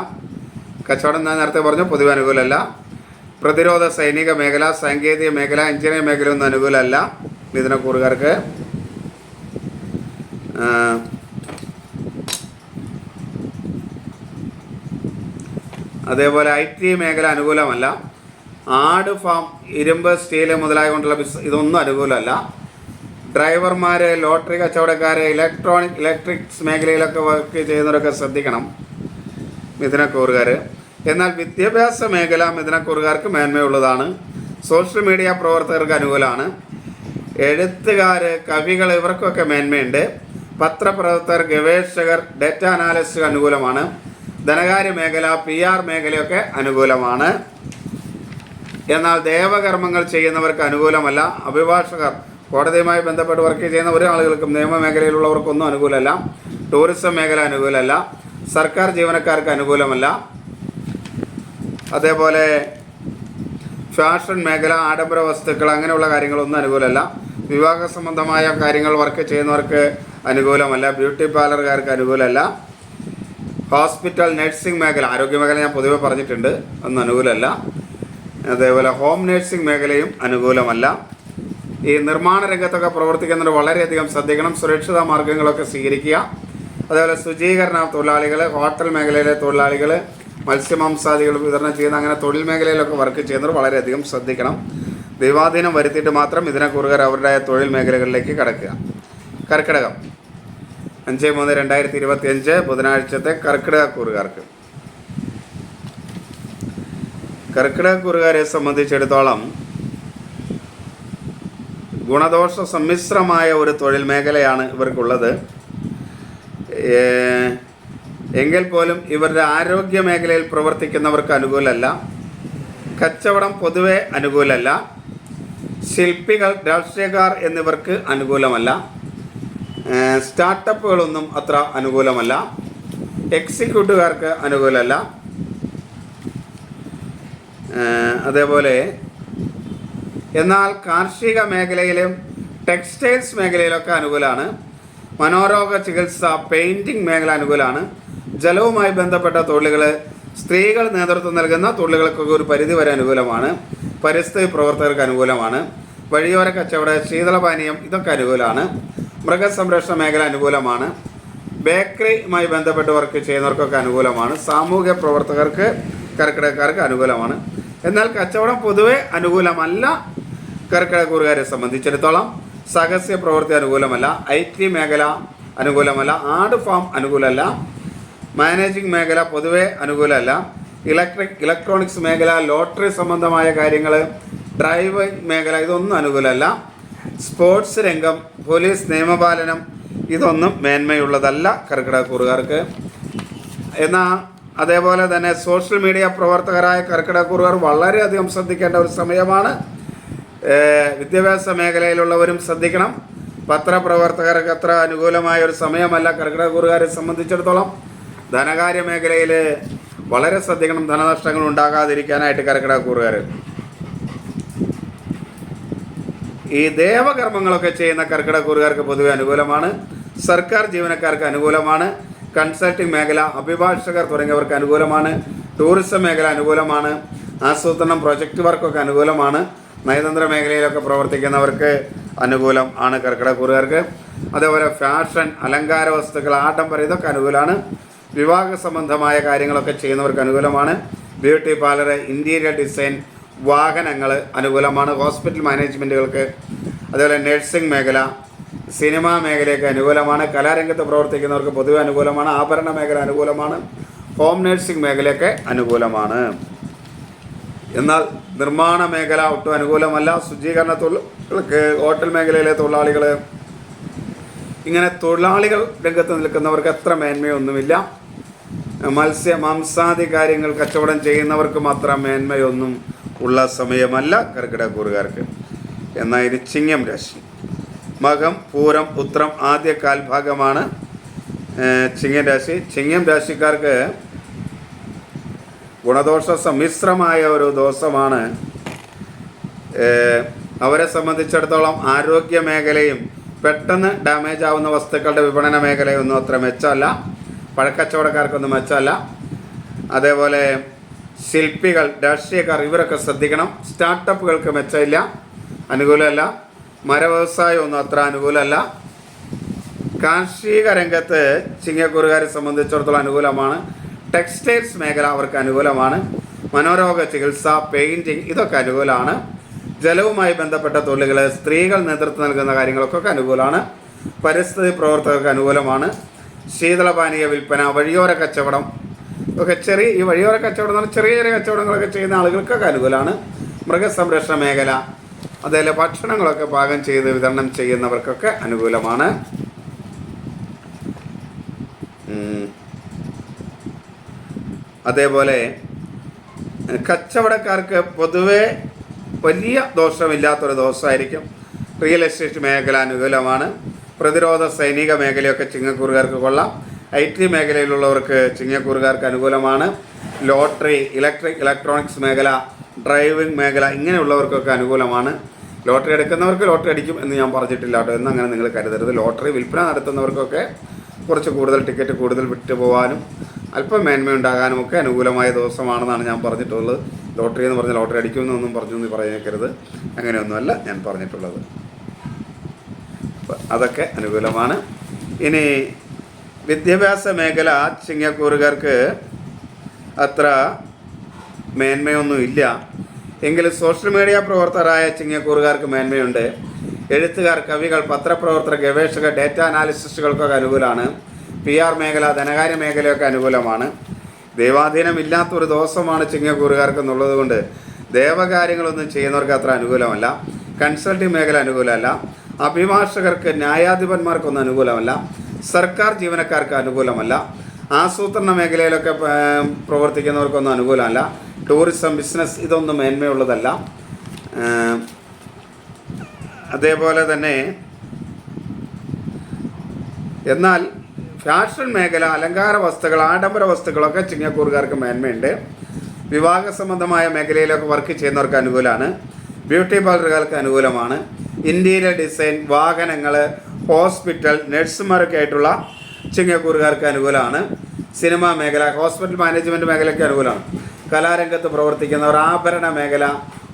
കച്ചവടം ഞാൻ നേരത്തെ പറഞ്ഞു, പൊതുവെ അനുകൂലമല്ല. പ്രതിരോധ സൈനിക മേഖല, സാങ്കേതിക മേഖല, എഞ്ചിനീയറിംഗ് മേഖലയൊന്നും അനുകൂലമല്ല മിഥുനക്കൂറുകാർക്ക്. അതേപോലെ IT മേഖല അനുകൂലമല്ല. ആട് ഫാം, ഇരുമ്പ്, സ്റ്റീല് മുതലായകൊണ്ടുള്ള ഇതൊന്നും അനുകൂലമല്ല. ഡ്രൈവർമാർ, ലോട്ടറി കച്ചവടക്കാർ, ഇലക്ട്രിക്സ് മേഖലയിലൊക്കെ വർക്ക് ചെയ്യുന്നവരൊക്കെ ശ്രദ്ധിക്കണം മിഥുനക്കൂറുകാർ. എന്നാൽ വിദ്യാഭ്യാസ മേഖല മിഥുനക്കൂറുകാർക്ക് മേന്മയുള്ളതാണ്. സോഷ്യൽ മീഡിയ പ്രവർത്തകർക്ക് അനുകൂലമാണ്. എഴുത്തുകാർ, കവികൾ ഇവർക്കൊക്കെ മേന്മയുണ്ട്. പത്രപ്രവർത്തകർ, ഗവേഷകർ, ഡേറ്റ അനാലിസ്റ്റ് അനുകൂലമാണ്. ധനകാര്യ മേഖല, PR മേഖലയൊക്കെ അനുകൂലമാണ്. എന്നാൽ ദേവകർമ്മങ്ങൾ ചെയ്യുന്നവർക്ക് അനുകൂലമല്ല. അഭിഭാഷകർ, കോടതിയുമായി ബന്ധപ്പെട്ട് വർക്ക് ചെയ്യുന്ന ഒരു ആളുകൾക്കും, നിയമമേഖലയിലുള്ളവർക്കൊന്നും അനുകൂലമല്ല. ടൂറിസം മേഖല അനുകൂലമല്ല. സർക്കാർ ജീവനക്കാർക്ക് അനുകൂലമല്ല. അതേപോലെ ഫാഷൻ മേഖല, ആഡംബര വസ്തുക്കൾ അങ്ങനെയുള്ള കാര്യങ്ങളൊന്നും അനുകൂലമല്ല. വിവാഹ സംബന്ധമായ കാര്യങ്ങൾ വർക്ക് ചെയ്യുന്നവർക്ക് അനുകൂലമല്ല. ബ്യൂട്ടി പാർലറുകാർക്ക് അനുകൂലമല്ല. ഹോസ്പിറ്റൽ, നഴ്സിംഗ് മേഖല, ആരോഗ്യ മേഖല ഞാൻ പൊതുവെ പറഞ്ഞിട്ടുണ്ട്, ഒന്നും അനുകൂലമല്ല. അതേപോലെ ഹോം നഴ്സിംഗ് മേഖലയും അനുകൂലമല്ല. ഈ നിർമ്മാണ രംഗത്തൊക്കെ പ്രവർത്തിക്കുന്നവർ വളരെയധികം ശ്രദ്ധിക്കണം. സുരക്ഷിത മാർഗങ്ങളൊക്കെ സ്വീകരിക്കുക. അതേപോലെ ശുചീകരണ തൊഴിലാളികൾ, ഹോട്ടൽ മേഖലയിലെ തൊഴിലാളികൾ, മത്സ്യമാംസാദികൾ വിതരണം ചെയ്യുന്ന അങ്ങനെ തൊഴിൽ മേഖലയിലൊക്കെ വർക്ക് ചെയ്യുന്നവർ വളരെയധികം ശ്രദ്ധിക്കണം. ദൈവാധീനം വരുത്തിയിട്ട് മാത്രം മിഥുനക്കൂറുകാർ അവരുടെ തൊഴിൽ മേഖലകളിലേക്ക് കടക്കുക. കർക്കിടകം 5/3/2025 ബുധനാഴ്ചത്തെ കർക്കിടകക്കൂറുകാർക്ക്. കർക്കിടകക്കൂറുകാരെ സംബന്ധിച്ചിടത്തോളം ഗുണദോഷ സമ്മിശ്രമായ ഒരു തൊഴിൽ മേഖലയാണ് ഇവർക്കുള്ളത്. എങ്കിൽ പോലും ഇവരുടെ ആരോഗ്യ മേഖലയിൽ പ്രവർത്തിക്കുന്നവർക്ക് അനുകൂലമല്ല. കച്ചവടം പൊതുവെ അനുകൂലമല്ല. ശില്പികൾ, രാഷ്ട്രീയക്കാർ എന്നിവർക്ക് അനുകൂലമല്ല. സ്റ്റാർട്ടപ്പുകളൊന്നും അത്ര അനുകൂലമല്ല. എക്സിക്യൂട്ടീവുകാർക്ക് അനുകൂലമല്ല. അതേപോലെ എന്നാൽ കാർഷിക മേഖലയിലും ടെക്സ്റ്റൈൽസ് മേഖലയിലൊക്കെ അനുകൂലമാണ്. മനോരോഗ ചികിത്സ, പെയിൻറ്റിംഗ് മേഖല അനുകൂലമാണ്. ജലവുമായി ബന്ധപ്പെട്ട തൊഴിലുകൾ, സ്ത്രീകൾ നേതൃത്വം നൽകുന്ന തൊഴിലുകൾക്കൊക്കെ ഒരു പരിധിവരെ അനുകൂലമാണ്. പരിസ്ഥിതി പ്രവർത്തകർക്ക് അനുകൂലമാണ്. വഴിയോര കച്ചവടം, ശീതളപാനീയം ഇതൊക്കെ അനുകൂലമാണ്. മൃഗസംരക്ഷണ മേഖല അനുകൂലമാണ്. ബേക്കറിയുമായി ബന്ധപ്പെട്ട് വർക്ക് ചെയ്യുന്നവർക്കൊക്കെ അനുകൂലമാണ്. സാമൂഹ്യ പ്രവർത്തകർക്ക്, കർക്കിടകക്കാർക്ക് അനുകൂലമാണ്. എന്നാൽ കച്ചവടം പൊതുവെ അനുകൂലമല്ല. കർക്കിടകക്കൂറുകാരെ സംബന്ധിച്ചിടത്തോളം സാഹസ്യ പ്രവൃത്തി അനുകൂലമല്ല. IT മേഖല അനുകൂലമല്ല. ആട് ഫാം അനുകൂലമല്ല. മാനേജിംഗ് മേഖല പൊതുവെ അനുകൂലമല്ല. ഇലക്ട്രോണിക്സ് മേഖല, ലോട്ടറി സംബന്ധമായ കാര്യങ്ങൾ, ഡ്രൈവിംഗ് മേഖല ഇതൊന്നും അനുകൂലമല്ല. സ്പോർട്സ് രംഗം, പോലീസ്, നിയമപാലനം ഇതൊന്നും മേന്മയുള്ളതല്ല കർക്കിടകക്കൂറുകാർക്ക്. എന്നാൽ അതേപോലെ തന്നെ സോഷ്യൽ മീഡിയ പ്രവർത്തകരായ കർക്കിടകക്കൂറുകാർ വളരെയധികം ശ്രദ്ധിക്കേണ്ട ഒരു സമയമാണ്. വിദ്യാഭ്യാസ മേഖലയിലുള്ളവരും ശ്രദ്ധിക്കണം. പത്രപ്രവർത്തകർക്ക് അത്ര അനുകൂലമായ ഒരു സമയമല്ല കർക്കിടകക്കൂറുകാരെ സംബന്ധിച്ചിടത്തോളം. ധനകാര്യ മേഖലയിൽ വളരെ ശ്രദ്ധിക്കണം, ധനനഷ്ടങ്ങൾ ഉണ്ടാകാതിരിക്കാനായിട്ട് കർക്കിടകക്കൂറുകാർ. ഈ ദേവകർമ്മങ്ങളൊക്കെ ചെയ്യുന്ന കർക്കിടകക്കൂറുകാർക്ക് പൊതുവെ അനുകൂലമാണ്. സർക്കാർ ജീവനക്കാർക്ക് അനുകൂലമാണ്. കൺസൾട്ടിംഗ് മേഖല, അഭിഭാഷകർ തുടങ്ങിയവർക്ക് അനുകൂലമാണ്. ടൂറിസം മേഖല അനുകൂലമാണ്. ആസൂത്രണം, പ്രൊജക്റ്റ് വർക്കൊക്കെ അനുകൂലമാണ്. നയതന്ത്ര മേഖലയിലൊക്കെ പ്രവർത്തിക്കുന്നവർക്ക് അനുകൂലം ആണ് കർക്കിടകക്കൂറുകാർക്ക്. അതേപോലെ ഫാഷൻ, അലങ്കാര വസ്തുക്കൾ, ആഡംബരം ഇതൊക്കെ അനുകൂലമാണ്. വിവാഹ സംബന്ധമായ കാര്യങ്ങളൊക്കെ ചെയ്യുന്നവർക്ക് അനുകൂലമാണ്. ബ്യൂട്ടി പാർലർ, ഇൻറ്റീരിയർ ഡിസൈൻ, വാഹനങ്ങൾ അനുകൂലമാണ്. ഹോസ്പിറ്റൽ മാനേജ്മെൻറ്റുകൾക്ക്, അതേപോലെ നഴ്സിംഗ് മേഖല, സിനിമാ മേഖലയൊക്കെ അനുകൂലമാണ്. കലാരംഗത്ത് പ്രവർത്തിക്കുന്നവർക്ക് പൊതുവെ അനുകൂലമാണ്. ആഭരണ മേഖല അനുകൂലമാണ്. ഹോം നഴ്സിംഗ് മേഖലയൊക്കെ അനുകൂലമാണ്. എന്നാൽ നിർമ്മാണ മേഖല ഒട്ടും അനുകൂലമല്ല. ശുചീകരണ തൊഴിലാളികൾക്ക്, ഹോട്ടൽ മേഖലയിലെ തൊഴിലാളികൾ, ഇങ്ങനെ തൊഴിലാളികൾ രംഗത്ത് നിൽക്കുന്നവർക്ക് അത്ര മേന്മയൊന്നുമില്ല. മാംസാദി കാര്യങ്ങൾ കച്ചവടം ചെയ്യുന്നവർക്കും അത്ര മേന്മയൊന്നും ഉള്ള സമയമല്ല കർക്കിടകക്കൂറുകാർക്ക്. എന്നാൽ ഇത് ചിങ്ങം രാശി. മകം, പൂരം, ഉത്രം ആദ്യ കാൽഭാഗമാണ് ചിങ്ങം രാശി. ചിങ്ങം രാശിക്കാർക്ക് ഗുണദോഷ സമ്മിശ്രമായ ഒരു ദോഷമാണ്. അവരെ സംബന്ധിച്ചിടത്തോളം ആരോഗ്യ മേഖലയും പെട്ടെന്ന് ഡാമേജ് ആവുന്ന വസ്തുക്കളുടെ വിപണന മേഖലയൊന്നും അത്ര മെച്ചമല്ല. പഴക്കച്ചവടക്കാർക്കൊന്നും മെച്ചമല്ല. അതേപോലെ ശില്പികൾ, രാഷ്ട്രീയക്കാർ ഇവരൊക്കെ ശ്രദ്ധിക്കണം. സ്റ്റാർട്ടപ്പുകൾക്ക് മെച്ചമില്ല, അനുകൂലമല്ല. മരവ്യവസായം ഒന്നും അത്ര അനുകൂലമല്ല. കാർഷിക രംഗത്ത് ചിങ്ങക്കൂറുകാരെ സംബന്ധിച്ചിടത്തോളം അനുകൂലമാണ്. ടെക്സ്റ്റൈൽസ് മേഖല അവർക്ക് അനുകൂലമാണ്. മനോരോഗ ചികിത്സ, പെയിൻറ്റിങ് ഇതൊക്കെ അനുകൂലമാണ്. ജലവുമായി ബന്ധപ്പെട്ട തൊഴിലുകൾ, സ്ത്രീകൾ നേതൃത്വം നൽകുന്ന കാര്യങ്ങളൊക്കെ അനുകൂലമാണ്. പരിസ്ഥിതി പ്രവർത്തകർക്ക് അനുകൂലമാണ്. ശീതളപാനീയ വിൽപ്പന, വഴിയോര കച്ചവടം ഒക്കെ ഈ വഴിയോര കച്ചവടം എന്ന് പറഞ്ഞാൽ ചെറിയ ചെറിയ കച്ചവടങ്ങളൊക്കെ ചെയ്യുന്ന ആളുകൾക്കൊക്കെ അനുകൂലമാണ്. മൃഗസംരക്ഷണ മേഖല, അതേപോലെ ഭക്ഷണങ്ങളൊക്കെ പാകം ചെയ്ത് വിതരണം ചെയ്യുന്നവർക്കൊക്കെ അനുകൂലമാണ്. അതേപോലെ കച്ചവടക്കാർക്ക് പൊതുവെ വലിയ ദോഷമില്ലാത്തൊരു ദോഷമായിരിക്കും. റിയൽ എസ്റ്റേറ്റ് മേഖല അനുകൂലമാണ്. പ്രതിരോധ സൈനിക മേഖലയൊക്കെ ചിങ്ങക്കൂറുകാർക്ക് കൊള്ളാം. IT മേഖലയിലുള്ളവർക്ക് ചിങ്ങക്കൂറുകാർക്ക് അനുകൂലമാണ്. ലോട്ടറി, ഇലക്ട്രോണിക്സ് മേഖല, ഡ്രൈവിംഗ് മേഖല ഇങ്ങനെയുള്ളവർക്കൊക്കെ അനുകൂലമാണ്. ലോട്ടറി എടുക്കുന്നവർക്ക് ലോട്ടറി അടിക്കും എന്ന് ഞാൻ പറഞ്ഞിട്ടില്ല കേട്ടോ, എന്നങ്ങനെ നിങ്ങൾ കരുതരുത്. ലോട്ടറി വിൽപ്പന നടത്തുന്നവർക്കൊക്കെ കുറച്ച് കൂടുതൽ ടിക്കറ്റ് കൂടുതൽ വിറ്റ് പോകാനും അല്പം മേന്മയുണ്ടാകാനും ഒക്കെ അനുകൂലമായ ദിവസമാണെന്നാണ് ഞാൻ പറഞ്ഞിട്ടുള്ളത്. ലോട്ടറി എന്ന് പറഞ്ഞാൽ ലോട്ടറി അടിക്കുമെന്നൊന്നും പറഞ്ഞു പറഞ്ഞേക്കരുത്, അങ്ങനെയൊന്നുമല്ല ഞാൻ പറഞ്ഞിട്ടുള്ളത്. അതൊക്കെ അനുകൂലമാണ്. ഇനി വിദ്യാഭ്യാസ മേഖല ചിങ്ങക്കൂറുകാർക്ക് അത്ര മേന്മയൊന്നും ഇല്ല. എങ്കിലും സോഷ്യൽ മീഡിയ പ്രവർത്തകരായ ചിങ്ങക്കൂറുകാർക്ക് മേന്മയുണ്ട്. എഴുത്തുകാർ, കവികൾ, പത്രപ്രവർത്തകർ, ഗവേഷകർ, ഡേറ്റ അനാലിസിസ്റ്റുകൾക്കൊക്കെ അനുകൂലമാണ്. PR മേഖല, ധനകാര്യ മേഖലയൊക്കെ അനുകൂലമാണ്. ദൈവാധീനം ഇല്ലാത്തൊരു ദിവസമാണ് ചിങ്ങക്കൂറുകാർക്ക് എന്നുള്ളത് കൊണ്ട് ദേവകാര്യങ്ങളൊന്നും ചെയ്യുന്നവർക്ക് അത്ര അനുകൂലമല്ല. കൺസൾട്ടിംഗ് മേഖല അനുകൂലമല്ല. അഭിഭാഷകർക്ക്, ന്യായാധിപന്മാർക്കൊന്നും അനുകൂലമല്ല. സർക്കാർ ജീവനക്കാർക്ക് അനുകൂലമല്ല. ആസൂത്രണ മേഖലയിലൊക്കെ പ്രവർത്തിക്കുന്നവർക്കൊന്നും അനുകൂലമല്ല. ടൂറിസം, ബിസിനസ് ഇതൊന്നും മേന്മയുള്ളതല്ല. അതേപോലെ തന്നെ എന്നാൽ ഫാഷൻ മേഖല, അലങ്കാര വസ്തുക്കൾ, ആഡംബര വസ്തുക്കളൊക്കെ ചിങ്ങക്കൂറുകാർക്ക് മേന്മയുണ്ട്. വിവാഹ സംബന്ധമായ മേഖലയിലൊക്കെ വർക്ക് ചെയ്യുന്നവർക്ക് അനുകൂലമാണ്. ബ്യൂട്ടി പാർലറുകാർക്ക് അനുകൂലമാണ്. ഇൻറ്റീരിയർ ഡിസൈൻ, വാഹനങ്ങൾ, ഹോസ്പിറ്റൽ, നഴ്സുമാരൊക്കെ ആയിട്ടുള്ള ചിങ്ങക്കൂറുകാർക്ക് അനുകൂലമാണ്. സിനിമാ മേഖല, ഹോസ്പിറ്റൽ മാനേജ്മെൻറ്റ് മേഖലയ്ക്ക് അനുകൂലമാണ്. കലാരംഗത്ത് പ്രവർത്തിക്കുന്നവർ, ആഭരണ മേഖല,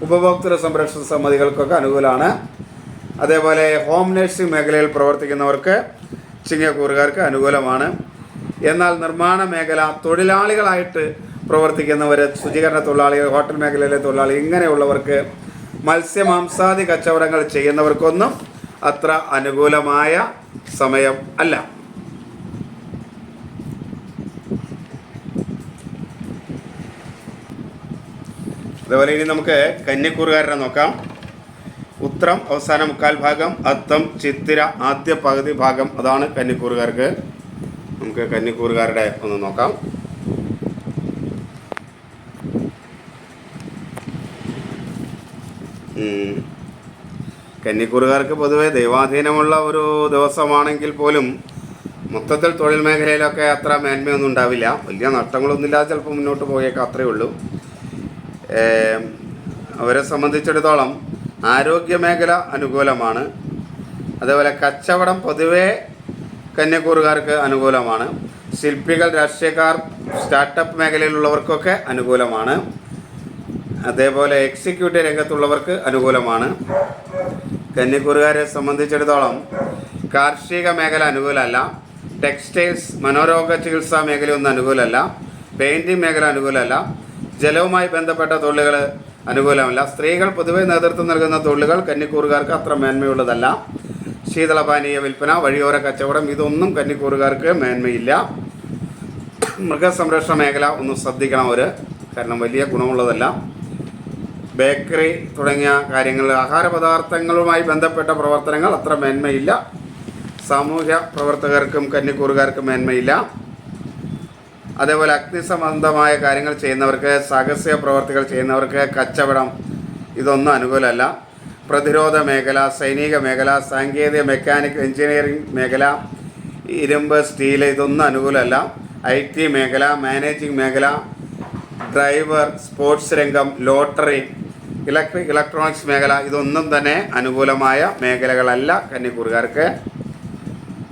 ഉപഭോക്തൃ സംരക്ഷണ സമിതികൾക്കൊക്കെ അനുകൂലമാണ്. അതേപോലെ ഹോം നഴ്സിംഗ് മേഖലയിൽ പ്രവർത്തിക്കുന്നവർക്ക് ചിങ്ങക്കൂറുകാർക്ക് അനുകൂലമാണ്. എന്നാൽ നിർമ്മാണ മേഖല, തൊഴിലാളികളായിട്ട് പ്രവർത്തിക്കുന്നവർ, ശുചീകരണ തൊഴിലാളികൾ, ഹോട്ടൽ മേഖലയിലെ തൊഴിലാളി ഇങ്ങനെയുള്ളവർക്ക്, മത്സ്യമാംസാദി കച്ചവടങ്ങൾ ചെയ്യുന്നവർക്കൊന്നും അത്ര അനുകൂലമായ സമയം അല്ല. അതുപോലെ ഇനി നമുക്ക് കന്നിക്കൂറുകാരനെ നോക്കാം. ഉത്രം അവസാന മുക്കാൽ ഭാഗം, അത്തം, ചിത്തിര ആദ്യ പകുതി ഭാഗം, അതാണ് കന്നിക്കൂറുകാർക്ക്. നമുക്ക് കന്നിക്കൂറുകാരുടെ ഒന്ന് നോക്കാം. കന്നിക്കൂറുകാർക്ക് പൊതുവെ ദൈവാധീനമുള്ള ഒരു ദിവസമാണെങ്കിൽ പോലും മൊത്തത്തിൽ തൊഴിൽ മേഖലയിലൊക്കെ അത്ര മേന്മയൊന്നും ഉണ്ടാവില്ല. വലിയ നഷ്ടങ്ങളൊന്നുമില്ലാതെ ചിലപ്പോൾ മുന്നോട്ട് പോയേക്കാം, അത്രയേ ഉള്ളൂ. അവരെ സംബന്ധിച്ചിടത്തോളം ആരോഗ്യ മേഖല അനുകൂലമാണ്. അതേപോലെ കച്ചവടം പൊതുവേ കന്യാക്കൂറുകാർക്ക് അനുകൂലമാണ്. ശില്പികൾ, രാഷ്ട്രീയക്കാർ, സ്റ്റാർട്ടപ്പ് മേഖലയിലുള്ളവർക്കൊക്കെ അനുകൂലമാണ്. അതേപോലെ എക്സിക്യൂട്ടീവ് രംഗത്തുള്ളവർക്ക് അനുകൂലമാണ്. കന്യാക്കൂറുകാരെ സംബന്ധിച്ചിടത്തോളം കാർഷിക മേഖല അനുകൂലമല്ല. ടെക്സ്റ്റൈൽസ്, മനോരോഗ ചികിത്സാ മേഖലയൊന്നും അനുകൂലമല്ല. പെയിൻറ്റിങ് മേഖല അനുകൂലമല്ല. ജലവുമായി ബന്ധപ്പെട്ട തൊഴിലുകൾ അനുകൂലമല്ല. സ്ത്രീകൾ പൊതുവെ നേതൃത്വം നൽകുന്ന തൊഴിലുകൾ കന്നിക്കൂറുകാർക്ക് അത്ര മേന്മയുള്ളതല്ല. ശീതളപാനീയ വിൽപ്പന, വഴിയോര കച്ചവടം, ഇതൊന്നും കന്നിക്കൂറുകാർക്ക് മേന്മയില്ല. മൃഗസംരക്ഷണ മേഖല ഒന്ന് ശ്രദ്ധിക്കണം അവർ, കാരണം വലിയ ഗുണമുള്ളതല്ല. ബേക്കറി തുടങ്ങിയ കാര്യങ്ങൾ, ആഹാര പദാർത്ഥങ്ങളുമായി ബന്ധപ്പെട്ട പ്രവർത്തനങ്ങൾ അത്ര മേന്മയില്ല. സാമൂഹ്യ പ്രവർത്തകർക്കും കന്നിക്കൂറുകാർക്കും മേന്മയില്ല. അതേപോലെ അഗ്നിസംബന്ധമായ കാര്യങ്ങൾ ചെയ്യുന്നവർക്ക്, സാഹസിക പ്രവർത്തികൾ ചെയ്യുന്നവർക്ക്, കച്ചവടം, ഇതൊന്നും അനുകൂലമല്ല. പ്രതിരോധ മേഖല, സൈനിക മേഖല, സാങ്കേതിക, മെക്കാനിക്കൽ, എഞ്ചിനീയറിംഗ് മേഖല, ഇരുമ്പ്, സ്റ്റീല്, ഇതൊന്നും അനുകൂലമല്ല. IT മേഖല, മാനേജിംഗ് മേഖല, ഡ്രൈവർ, സ്പോർട്സ് രംഗം, ലോട്ടറി, ഇലക്ട്രോണിക്സ് മേഖല, ഇതൊന്നും തന്നെ അനുകൂലമായ മേഖലകളല്ല കന്നിക്കൂറുകാർക്ക്.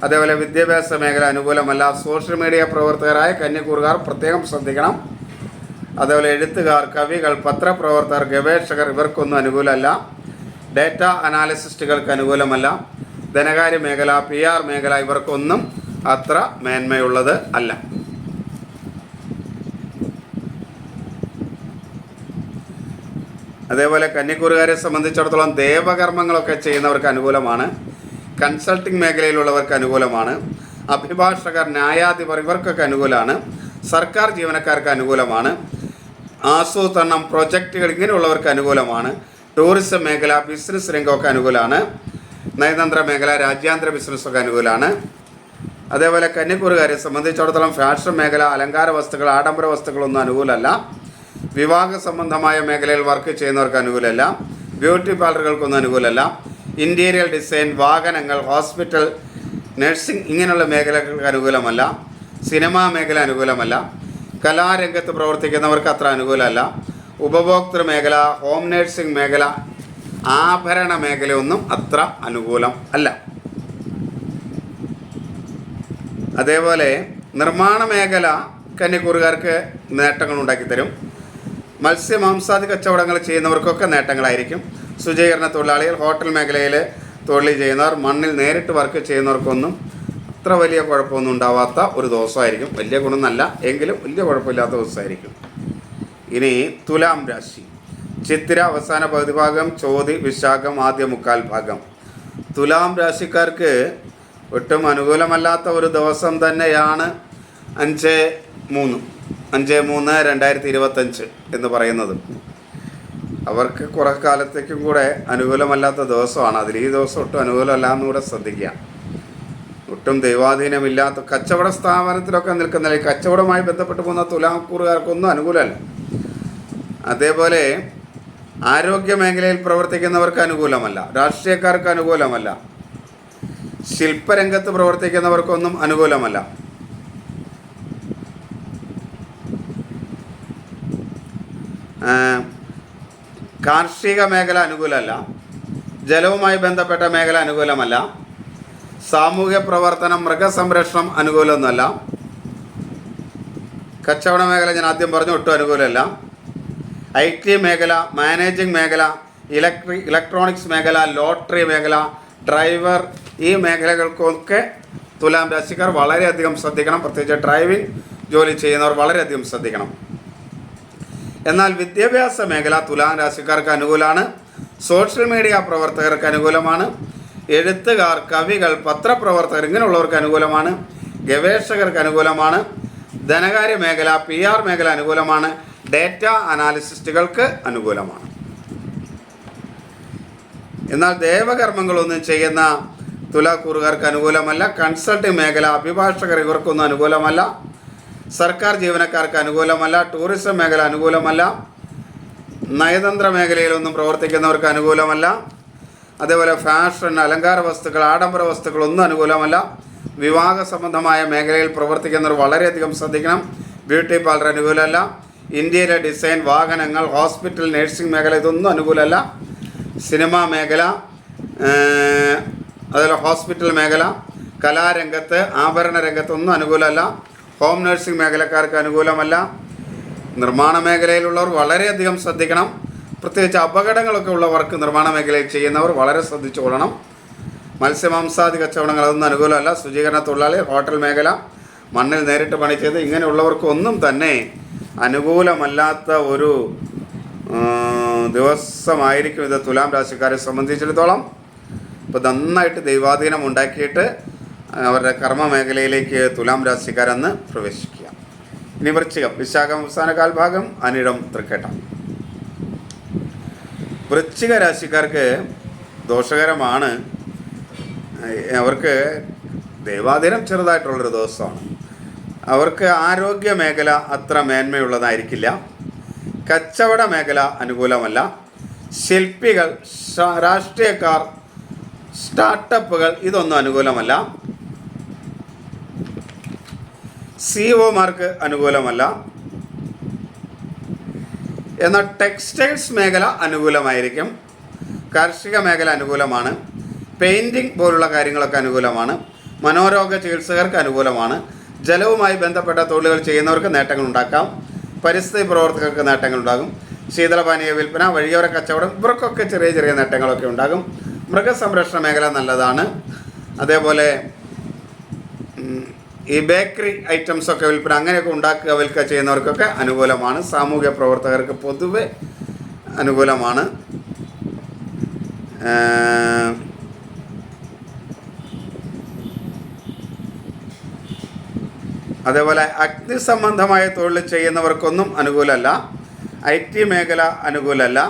അതേപോലെ വിദ്യാഭ്യാസ മേഖല അനുകൂലമല്ല. സോഷ്യൽ മീഡിയ പ്രവർത്തകരായ കന്നിക്കൂറുകാർ പ്രത്യേകം ശ്രദ്ധിക്കണം. അതേപോലെ എഴുത്തുകാർ, കവികൾ, പത്രപ്രവർത്തകർ, ഗവേഷകർ, ഇവർക്കൊന്നും അനുകൂലമല്ല. ഡേറ്റ അനാലിസിസ്റ്റുകൾക്ക് അനുകൂലമല്ല. ധനകാര്യ മേഖല, PR മേഖല, ഇവർക്കൊന്നും അത്ര മേന്മയുള്ളത് അല്ല. അതേപോലെ കന്നിക്കൂറുകാരെ സംബന്ധിച്ചിടത്തോളം ദേവകർമ്മങ്ങളൊക്കെ ചെയ്യുന്നവർക്ക് അനുകൂലമാണ്. കൺസൾട്ടിംഗ് മേഖലയിലുള്ളവർക്ക് അനുകൂലമാണ്. അഭിഭാഷകർ, ന്യായാധിപർ, ഇവർക്കൊക്കെ അനുകൂലമാണ്. സർക്കാർ ജീവനക്കാർക്ക് അനുകൂലമാണ്. ആസൂത്രണം, പ്രൊജക്റ്റുകൾ, ഇങ്ങനെയുള്ളവർക്ക് അനുകൂലമാണ്. ടൂറിസം മേഖല, ബിസിനസ് രംഗമൊക്കെ അനുകൂലമാണ്. നയതന്ത്ര മേഖല, രാജ്യാന്തര ബിസിനസ്സൊക്കെ അനുകൂലമാണ്. അതേപോലെ കന്നിക്കൂറുകാരെ സംബന്ധിച്ചിടത്തോളം ഫാഷൻ മേഖല, അലങ്കാര വസ്തുക്കൾ, ആഡംബര വസ്തുക്കളൊന്നും അനുകൂലമല്ല. വിവാഹ സംബന്ധമായ മേഖലയിൽ വർക്ക് ചെയ്യുന്നവർക്ക് അനുകൂലമല്ല. ബ്യൂട്ടി പാർലറുകൾക്കൊന്നും അനുകൂലമല്ല. ഇൻറ്റീരിയർ ഡിസൈൻ, വാഹനങ്ങൾ, ഹോസ്പിറ്റൽ, നഴ്സിംഗ്, ഇങ്ങനെയുള്ള മേഖലകൾക്ക് അനുകൂലമല്ല. സിനിമാ മേഖല അനുകൂലമല്ല. കലാരംഗത്ത് പ്രവർത്തിക്കുന്നവർക്ക് അത്ര അനുകൂലമല്ല. ഉപഭോക്തൃ മേഖല, ഹോം നഴ്സിംഗ് മേഖല, ആഭരണ മേഖലയൊന്നും അത്ര അനുകൂലം അല്ല. അതേപോലെ നിർമ്മാണ മേഖല കന്നിക്കൂറുകാർക്ക് നേട്ടങ്ങൾ ഉണ്ടാക്കിത്തരും. മത്സ്യമാംസാദി കച്ചവടങ്ങൾ ചെയ്യുന്നവർക്കൊക്കെ നേട്ടങ്ങളായിരിക്കും. ശുചീകരണ തൊഴിലാളികൾ, ഹോട്ടൽ മേഖലയിൽ തൊഴിൽ ചെയ്യുന്നവർ, മണ്ണിൽ നേരിട്ട് വർക്ക് ചെയ്യുന്നവർക്കൊന്നും അത്ര വലിയ കുഴപ്പമൊന്നും ഉണ്ടാവാത്ത ഒരു ദിവസമായിരിക്കും. വലിയ ഗുണമെന്നല്ല, എങ്കിലും വലിയ കുഴപ്പമില്ലാത്ത ദിവസമായിരിക്കും. ഇനി തുലാം രാശി. ചിത്തിര അവസാന പകുതി ഭാഗം, ചോതി, വിശാഖം ആദ്യ മുക്കാൽ ഭാഗം. തുലാം രാശിക്കാർക്ക് ഒട്ടും അനുകൂലമല്ലാത്ത ഒരു ദിവസം തന്നെയാണ് 5/3/2025 എന്ന് പറയുന്നത്. അവർക്ക് കുറേ കാലത്തേക്കും കൂടെ അനുകൂലമല്ലാത്ത ദിവസമാണ്. അതിൽ ഈ ദിവസം ഒട്ടും അനുകൂലമല്ല എന്നുകൂടെ ശ്രദ്ധിക്കുക. ഒട്ടും ദൈവാധീനമില്ലാത്ത കച്ചവട സ്ഥാപനത്തിലൊക്കെ നിൽക്കുന്ന, കച്ചവടവുമായി ബന്ധപ്പെട്ട് പോകുന്ന തുലാക്കൂറുകാർക്കൊന്നും അനുകൂലമല്ല. അതേപോലെ ആരോഗ്യ മേഖലയിൽ പ്രവർത്തിക്കുന്നവർക്ക് അനുകൂലമല്ല. രാഷ്ട്രീയക്കാർക്ക് അനുകൂലമല്ല. ശില്പരംഗത്ത് പ്രവർത്തിക്കുന്നവർക്കൊന്നും അനുകൂലമല്ല. കാർഷിക മേഖല അനുകൂലമല്ല. ജലവുമായി ബന്ധപ്പെട്ട മേഖല അനുകൂലമല്ല. സാമൂഹ്യ പ്രവർത്തനം, മൃഗസംരക്ഷണം അനുകൂലമൊന്നുമല്ല. കച്ചവട മേഖല ഞാൻ ആദ്യം പറഞ്ഞു, ഒട്ടും അനുകൂലമല്ല. IT മേഖല, മാനേജിംഗ് മേഖല, ഇലക്ട്രോണിക്സ് മേഖല, ലോട്ടറി മേഖല, ഡ്രൈവർ, ഈ മേഖലകൾക്കൊക്കെ തുലാം രാശിക്കാർ വളരെയധികം ശ്രദ്ധിക്കണം. പ്രത്യേകിച്ച് ഡ്രൈവിംഗ് ജോലി ചെയ്യുന്നവർ വളരെയധികം ശ്രദ്ധിക്കണം. എന്നാൽ വിദ്യാഭ്യാസ മേഖല തുലാം രാശിക്കാർക്ക് അനുകൂലമാണ്. സോഷ്യൽ മീഡിയ പ്രവർത്തകർക്ക് അനുകൂലമാണ്. എഴുത്തുകാർ, കവികൾ, പത്രപ്രവർത്തകർ, ഇങ്ങനെയുള്ളവർക്ക് അനുകൂലമാണ്. ഗവേഷകർക്ക് അനുകൂലമാണ്. ധനകാര്യ മേഖല, PR മേഖല അനുകൂലമാണ്. ഡേറ്റ അനാലിസിസ്റ്റുകൾക്ക് അനുകൂലമാണ്. എന്നാൽ ദേവകർമ്മങ്ങളൊന്നും ചെയ്യുന്ന തുലാക്കൂറുകാർക്ക് അനുകൂലമല്ല. കൺസൾട്ടിംഗ് മേഖല, അഭിഭാഷകർ, ഇവർക്കൊന്നും അനുകൂലമല്ല. സർക്കാർ ജീവനക്കാർക്ക് അനുകൂലമല്ല. ടൂറിസം മേഖല അനുകൂലമല്ല. നയതന്ത്ര മേഖലയിലൊന്നും പ്രവർത്തിക്കുന്നവർക്ക് അനുകൂലമല്ല. അതേപോലെ ഫാഷൻ, അലങ്കാര വസ്തുക്കൾ, ആഡംബര വസ്തുക്കളൊന്നും അനുകൂലമല്ല. വിവാഹ സംബന്ധമായ മേഖലയിൽ പ്രവർത്തിക്കുന്നവർ വളരെയധികം ശ്രദ്ധിക്കണം. ബ്യൂട്ടി പാർലർ അനുകൂലമല്ല. ഇന്ത്യയിലെ ഡിസൈൻ, വാഹനങ്ങൾ, ഹോസ്പിറ്റൽ, നഴ്സിംഗ് മേഖല ഇതൊന്നും അനുകൂലമല്ല. സിനിമാ മേഖല, അതുപോലെ ഹോസ്പിറ്റൽ മേഖല, കലാരംഗത്ത്, ആഭരണ രംഗത്തൊന്നും അനുകൂലമല്ല. Home nursing മേഖലക്കാർക്ക് അനുകൂലമല്ല. നിർമ്മാണ മേഖലയിലുള്ളവർ വളരെയധികം ശ്രദ്ധിക്കണം. പ്രത്യേകിച്ച് അപകടങ്ങളൊക്കെ ഉള്ളവർക്ക് നിർമ്മാണ മേഖലയിൽ ചെയ്യുന്നവർ വളരെ ശ്രദ്ധിച്ചു കൊള്ളണം. മത്സ്യമാംസാദി കച്ചവടങ്ങൾ അതൊന്നും അനുകൂലമല്ല. ശുചീകരണ തൊഴിലാളി, ഹോട്ടൽ മേഖല, മണ്ണിൽ നേരിട്ട് പണി ചെയ്ത് ഇങ്ങനെയുള്ളവർക്കൊന്നും തന്നെ അനുകൂലമല്ലാത്ത ഒരു ദിവസമായിരിക്കും ഇത് തുലാം രാശിക്കാരെ സംബന്ധിച്ചിടത്തോളം. ഇപ്പോൾ നന്നായിട്ട് ദൈവാധീനം ഉണ്ടാക്കിയിട്ട് അവരുടെ കർമ്മ മേഖലയിലേക്ക് തുലാം രാശിക്കാരെന്ന് പ്രവേശിക്കുക. ഇനി വൃശ്ചികം, വിശാഖം അവസാന കാൽഭാഗം, അനിഴം, തൃക്കേട്ട. വൃശ്ചിക രാശിക്കാർക്ക് ദോഷകരമാണ്. അവർക്ക് ദൈവാധീനം ചെറുതായിട്ടുള്ളൊരു ദിവസമാണ്. അവർക്ക് ആരോഗ്യ മേഖല അത്ര മേന്മയുള്ളതായിരിക്കില്ല. കച്ചവട മേഖല അനുകൂലമല്ല. ശില്പികൾ, രാഷ്ട്രീയക്കാർ, സ്റ്റാർട്ടപ്പുകൾ ഇതൊന്നും അനുകൂലമല്ല. സിഒമാർക്ക് അനുകൂലമല്ല. എന്നാൽ ടെക്സ്റ്റൈൽസ് മേഖല അനുകൂലമായിരിക്കും. കാർഷിക മേഖല അനുകൂലമാണ്. പെയിൻറ്റിങ് പോലുള്ള കാര്യങ്ങളൊക്കെ അനുകൂലമാണ്. മനോരോഗ ചികിത്സകർക്ക് അനുകൂലമാണ്. ജലവുമായി ബന്ധപ്പെട്ട തൊഴിലുകൾ ചെയ്യുന്നവർക്ക് നേട്ടങ്ങളുണ്ടാക്കാം. പരിസ്ഥിതി പ്രവർത്തകർക്ക് നേട്ടങ്ങളുണ്ടാകും. ശീതളപാനീയ വിൽപ്പന, വഴിയോര കച്ചവടം ഇവർക്കൊക്കെ ചെറിയ ചെറിയ നേട്ടങ്ങളൊക്കെ ഉണ്ടാകും. മൃഗസംരക്ഷണ മേഖല നല്ലതാണ്. അതേപോലെ ഈ ബേക്കറി ഐറ്റംസൊക്കെ വിൽപ്പന അങ്ങനെയൊക്കെ ഉണ്ടാക്കുക വിൽക്കുക ചെയ്യുന്നവർക്കൊക്കെ അനുകൂലമാണ്. സാമൂഹ്യ പ്രവർത്തകർക്ക് പൊതുവെ അനുകൂലമാണ്. അതേപോലെ അഗ്നി സംബന്ധമായ തൊഴിൽ ചെയ്യുന്നവർക്കൊന്നും അനുകൂലമല്ല. IT മേഖല അനുകൂലമല്ല.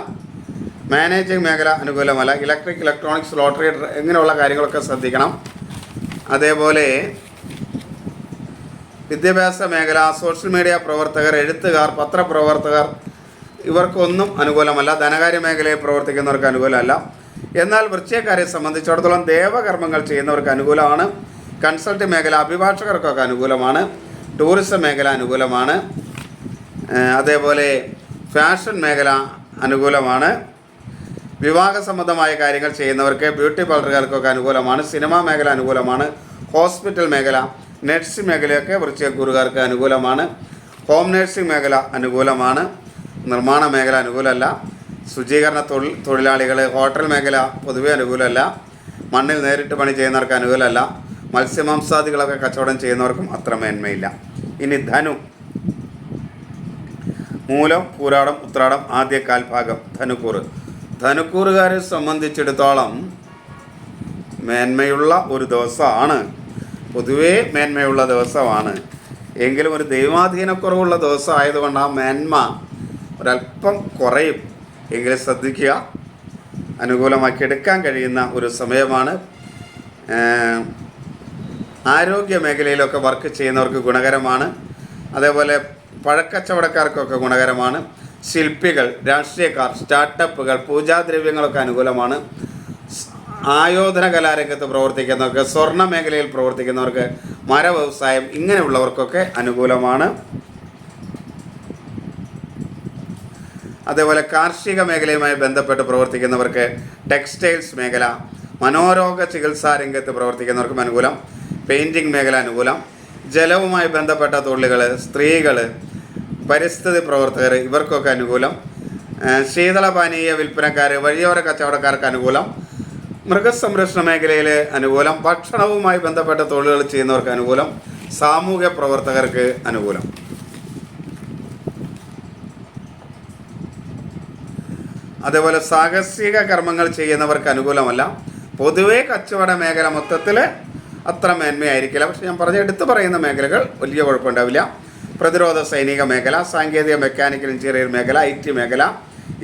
മാനേജിങ് മേഖല അനുകൂലമല്ല. ഇലക്ട്രിക്, ഇലക്ട്രോണിക്സ്, ലോട്ടറി ഇങ്ങനെയുള്ള കാര്യങ്ങളൊക്കെ ശ്രദ്ധിക്കണം. അതേപോലെ വിദ്യാഭ്യാസ മേഖല, സോഷ്യൽ മീഡിയ പ്രവർത്തകർ, എഴുത്തുകാർ, പത്രപ്രവർത്തകർ ഇവർക്കൊന്നും അനുകൂലമല്ല. ധനകാര്യ മേഖലയിൽ പ്രവർത്തിക്കുന്നവർക്ക് അനുകൂലമല്ല. എന്നാൽ വൃശ്ചികക്കാരെ സംബന്ധിച്ചിടത്തോളം ദേവകർമ്മങ്ങൾ ചെയ്യുന്നവർക്ക് അനുകൂലമാണ്. കൺസൾട്ട് മേഖല, അഭിഭാഷകർക്കൊക്കെ അനുകൂലമാണ്. ടൂറിസം മേഖല അനുകൂലമാണ്. അതേപോലെ ഫാഷൻ മേഖല അനുകൂലമാണ്. വിവാഹ സംബന്ധമായ കാര്യങ്ങൾ ചെയ്യുന്നവർക്ക്, ബ്യൂട്ടി പാർലറുകാർക്കൊക്കെ അനുകൂലമാണ്. സിനിമാ മേഖല അനുകൂലമാണ്. ഹോസ്പിറ്റൽ മേഖല, നഴ്സിംഗ് മേഖലയൊക്കെ വൃശ്ചികക്കൂറുകാർക്ക് അനുകൂലമാണ്. ഹോം നഴ്സിംഗ് മേഖല അനുകൂലമാണ്. നിർമ്മാണ മേഖല അനുകൂലമല്ല. ശുചീകരണ തൊഴിലാളികൾ, ഹോട്ടൽ മേഖല പൊതുവെ അനുകൂലമല്ല. മണ്ണിൽ നേരിട്ട് പണി ചെയ്യുന്നവർക്ക് അനുകൂലമല്ല. മത്സ്യമാംസാദികളൊക്കെ കച്ചവടം ചെയ്യുന്നവർക്കും അത്ര മേന്മയില്ല. ഇനി ധനു, മൂലം, പൂരാടം, ഉത്രാടം ആദ്യ കാൽഭാഗം, ധനുക്കൂറ്. ധനുക്കൂറുകാരെ സംബന്ധിച്ചിടത്തോളം മേന്മയുള്ള ഒരു ദിവസമാണ്. പൊതുവേ മേന്മയുള്ള ദിവസമാണ്. എങ്കിലും ഒരു ദൈവാധീനക്കുറവുള്ള ദിവസം ആയതുകൊണ്ട് ആ മേന്മ ഒരല്പം കുറയും. എങ്കിലും ശ്രദ്ധിക്കുക, അനുകൂലമാക്കിയെടുക്കാൻ കഴിയുന്ന ഒരു സമയമാണ്. ആരോഗ്യ മേഖലയിലൊക്കെ വർക്ക് ചെയ്യുന്നവർക്ക് ഗുണകരമാണ്. അതേപോലെ പഴക്കച്ചവടക്കാർക്കൊക്കെ ഗുണകരമാണ്. ശില്പികൾ, രാഷ്ട്രീയക്കാർ, സ്റ്റാർട്ടപ്പുകൾ, പൂജാദ്രവ്യങ്ങളൊക്കെ അനുകൂലമാണ്. ആയോധന കലാരംഗത്ത് പ്രവർത്തിക്കുന്നവർക്ക്, സ്വർണ്ണ മേഖലയിൽ പ്രവർത്തിക്കുന്നവർക്ക്, മരവ്യവസായം ഇങ്ങനെയുള്ളവർക്കൊക്കെ അനുകൂലമാണ്. അതേപോലെ കാർഷിക മേഖലയുമായി ബന്ധപ്പെട്ട് പ്രവർത്തിക്കുന്നവർക്ക്, ടെക്സ്റ്റൈൽസ് മേഖല, മനോരോഗ ചികിത്സാ രംഗത്ത് പ്രവർത്തിക്കുന്നവർക്കും അനുകൂലം. പെയിൻറ്റിങ് മേഖല അനുകൂലം. ജലവുമായി ബന്ധപ്പെട്ട തൊഴിലുകൾ, സ്ത്രീകൾ, പരിസ്ഥിതി പ്രവർത്തകർ ഇവർക്കൊക്കെ അനുകൂലം. ശീതളപാനീയ വിൽപ്പനക്കാർ, വഴിയോര കച്ചവടക്കാർക്ക് അനുകൂലം. മൃഗസംരക്ഷണ മേഖലയിൽ അനുകൂലം. ഭക്ഷണവുമായി ബന്ധപ്പെട്ട തൊഴിലുകൾ ചെയ്യുന്നവർക്ക് അനുകൂലം. സാമൂഹ്യ പ്രവർത്തകർക്ക് അനുകൂലം. അതേപോലെ സാഹസിക കർമ്മങ്ങൾ ചെയ്യുന്നവർക്ക് അനുകൂലമല്ല. പൊതുവേ കച്ചവട മേഖല മൊത്തത്തിൽ അത്ര മേന്മയായിരിക്കില്ല. പക്ഷെ ഞാൻ എടുത്തു പറയുന്ന മേഖലകൾ വലിയ കുഴപ്പമുണ്ടാവില്ല. പ്രതിരോധ സൈനിക മേഖല, സാങ്കേതിക മെക്കാനിക്കൽ എഞ്ചിനീയറിംഗ് മേഖല, IT മേഖല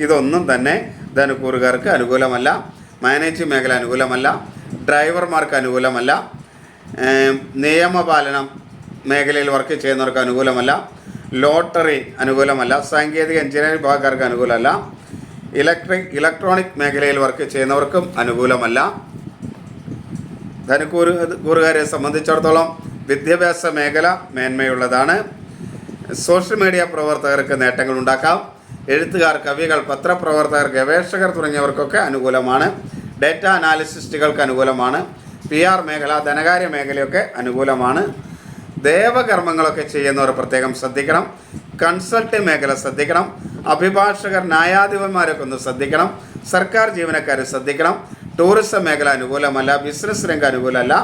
ഇതൊന്നും തന്നെ ധനുക്കൂറുകാർക്ക് അനുകൂലമല്ല. മാനേജിംഗ് മേഖല അനുകൂലമല്ല. ഡ്രൈവർമാർക്ക് അനുകൂലമല്ല. നിയമപാലനം മേഖലയിൽ വർക്ക് ചെയ്യുന്നവർക്ക് അനുകൂലമല്ല. ലോട്ടറി അനുകൂലമല്ല. സാങ്കേതിക എഞ്ചിനീയറിംഗ് വിഭാഗക്കാർക്ക് അനുകൂലമല്ല. ഇലക്ട്രോണിക് മേഖലയിൽ വർക്ക് ചെയ്യുന്നവർക്കും അനുകൂലമല്ല. ധനുക്കൂറുകാരെ സംബന്ധിച്ചിടത്തോളം വിദ്യാഭ്യാസ മേഖല മേന്മയുള്ളതാണ്. സോഷ്യൽ മീഡിയ പ്രവർത്തകർക്ക് നേട്ടങ്ങൾ ഉണ്ടാക്കാം. എഴുത്തുകാർ, കവികൾ, പത്രപ്രവർത്തകർ, ഗവേഷകർ തുടങ്ങിയവർക്കൊക്കെ അനുകൂലമാണ്. ഡേറ്റ അനാലിസിസ്റ്റുകൾക്ക് അനുകൂലമാണ്. PR മേഖല, ധനകാര്യ മേഖലയൊക്കെ അനുകൂലമാണ്. ദേവകർമ്മങ്ങളൊക്കെ ചെയ്യുന്നവർ പ്രത്യേകം ശ്രദ്ധിക്കണം. കൺസൾട്ടിംഗ് മേഖല ശ്രദ്ധിക്കണം. അഭിഭാഷകർ, ന്യായാധിപന്മാരൊക്കെ ഒന്ന് ശ്രദ്ധിക്കണം. സർക്കാർ ജീവനക്കാർ ശ്രദ്ധിക്കണം. ടൂറിസം മേഖല അനുകൂലമല്ല. ബിസിനസ് രംഗം അനുകൂലമല്ല.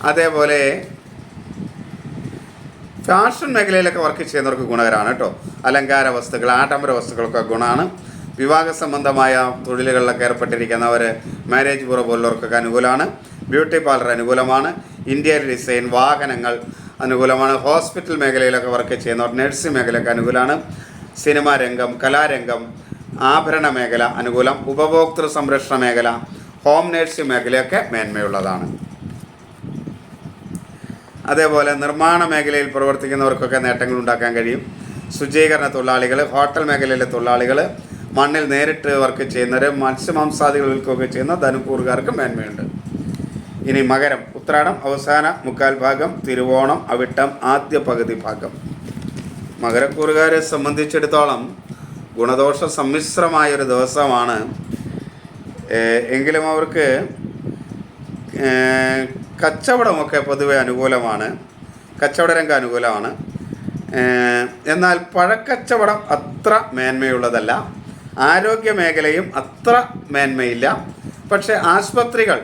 അതേപോലെ ഫാഷൻ മേഖലയിലൊക്കെ വർക്ക് ചെയ്യുന്നവർക്ക് ഗുണകരമാണ് കേട്ടോ. അലങ്കാര വസ്തുക്കൾ, ആഡംബര വസ്തുക്കൾക്ക് ഗുണമാണ്. വിവാഹ സംബന്ധമായ തൊഴിലുകളിലൊക്കെ ഏർപ്പെട്ടിരിക്കുന്നവർ, മാരേജ് ബ്യൂറോ പോലുള്ളവർക്കൊക്കെ അനുകൂലമാണ്. ബ്യൂട്ടി പാർലർ അനുകൂലമാണ്. ഇന്റീരിയർ ഡിസൈൻ, വാഹനങ്ങൾ അനുകൂലമാണ്. ഹോസ്പിറ്റൽ മേഖലയിലൊക്കെ വർക്ക് ചെയ്യുന്നവർ, നഴ്സിംഗ് മേഖലയൊക്കെ അനുകൂലമാണ്. സിനിമാ രംഗം, കലാരംഗം, ആഭരണ മേഖല അനുകൂലം. ഉപഭോക്തൃ സംരക്ഷണ മേഖല, ഹോം നഴ്സിംഗ് മേഖലയൊക്കെ മേന്മയുള്ളതാണ്. അതേപോലെ നിർമ്മാണ മേഖലയിൽ പ്രവർത്തിക്കുന്നവർക്കൊക്കെ നേട്ടങ്ങൾ ഉണ്ടാക്കാൻ കഴിയും. ശുചീകരണ തൊഴിലാളികൾ, ഹോട്ടൽ മേഖലയിലെ തൊഴിലാളികൾ, മണ്ണിൽ നേരിട്ട് വർക്ക് ചെയ്യുന്നവർ, മത്സ്യമാംസാദികൾ വിൽക്കുകയൊക്കെ ചെയ്യുന്ന ധനുക്കൂറുകാർക്ക് മേന്മയുണ്ട്. ഇനി മകരം, ഉത്രാടം അവസാന മുക്കാൽ ഭാഗം, തിരുവോണം അവിട്ടം ആദ്യ പകുതി ഭാഗം. മകരക്കൂറുകാരെ സംബന്ധിച്ചിടത്തോളം ഗുണദോഷ സമ്മിശ്രമായൊരു ദിവസമാണ്. എങ്കിലും അവർക്ക് കച്ചവടമൊക്കെ പൊതുവെ അനുകൂലമാണ്. കച്ചവട രംഗം അനുകൂലമാണ്. എന്നാൽ പഴക്കച്ചവടം അത്ര മേന്മയുള്ളതല്ല. ആരോഗ്യ മേഖലയും അത്ര മേന്മയില്ല. പക്ഷേ ആശുപത്രികൾ,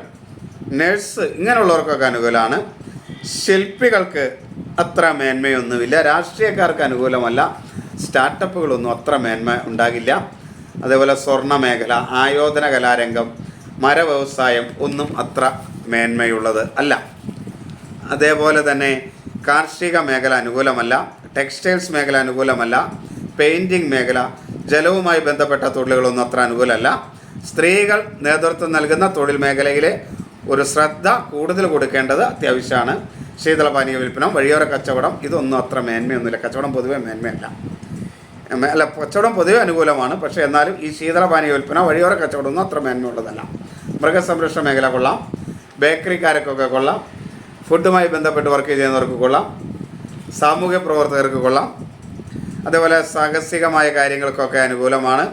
നഴ്സ് ഇങ്ങനെയുള്ളവർക്കൊക്കെ അനുകൂലമാണ്. ശില്പികൾക്ക് അത്ര മേന്മയൊന്നുമില്ല. രാഷ്ട്രീയക്കാർക്ക് അനുകൂലമല്ല. സ്റ്റാർട്ടപ്പുകളൊന്നും അത്ര മേന്മ ഉണ്ടാകില്ല. അതേപോലെ സ്വർണ്ണ മേഖല, ആയോധന കലാരംഗം, മരവ്യവസായം ഒന്നും അത്ര മേന്മയുള്ളത് അല്ല. അതേപോലെ തന്നെ കാർഷിക മേഖല അനുകൂലമല്ല. ടെക്സ്റ്റൈൽസ് മേഖല അനുകൂലമല്ല. പെയിൻറ്റിങ് മേഖല, ജലവുമായി ബന്ധപ്പെട്ട തൊഴിലുകളൊന്നും അത്ര അനുകൂലമല്ല. സ്ത്രീകൾ നേതൃത്വം നൽകുന്ന തൊഴിൽ മേഖലയിലെ ഒരു ശ്രദ്ധ കൂടുതൽ കൊടുക്കേണ്ടത് അത്യാവശ്യമാണ്. ശീതളപാനീയ വിൽപ്പന, വഴിയോര കച്ചവടം ഇതൊന്നും അത്ര മേന്മയൊന്നുമില്ല. കച്ചവടം പൊതുവെ മേന്മയല്ല. കച്ചവടം പൊതുവെ അനുകൂലമാണ്. പക്ഷേ എന്നാലും ഈ ശീതളപാനീയ വിൽപ്പന, വഴിയോര കച്ചവടം ഒന്നും അത്ര മേന്മയുള്ളതല്ല. മൃഗസംരക്ഷണ മേഖല കൊള്ളാം. ബേക്കറിക്കാർക്കൊക്കെ കൊള്ളാം. ഫുഡുമായി ബന്ധപ്പെട്ട് വർക്ക് ചെയ്യുന്നവർക്ക് കൊള്ളാം. സാമൂഹ്യ പ്രവർത്തകർക്ക് കൊള്ളാം. അതേപോലെ സാഹസികമായ കാര്യങ്ങൾക്കൊക്കെ അനുകൂലമാണ്.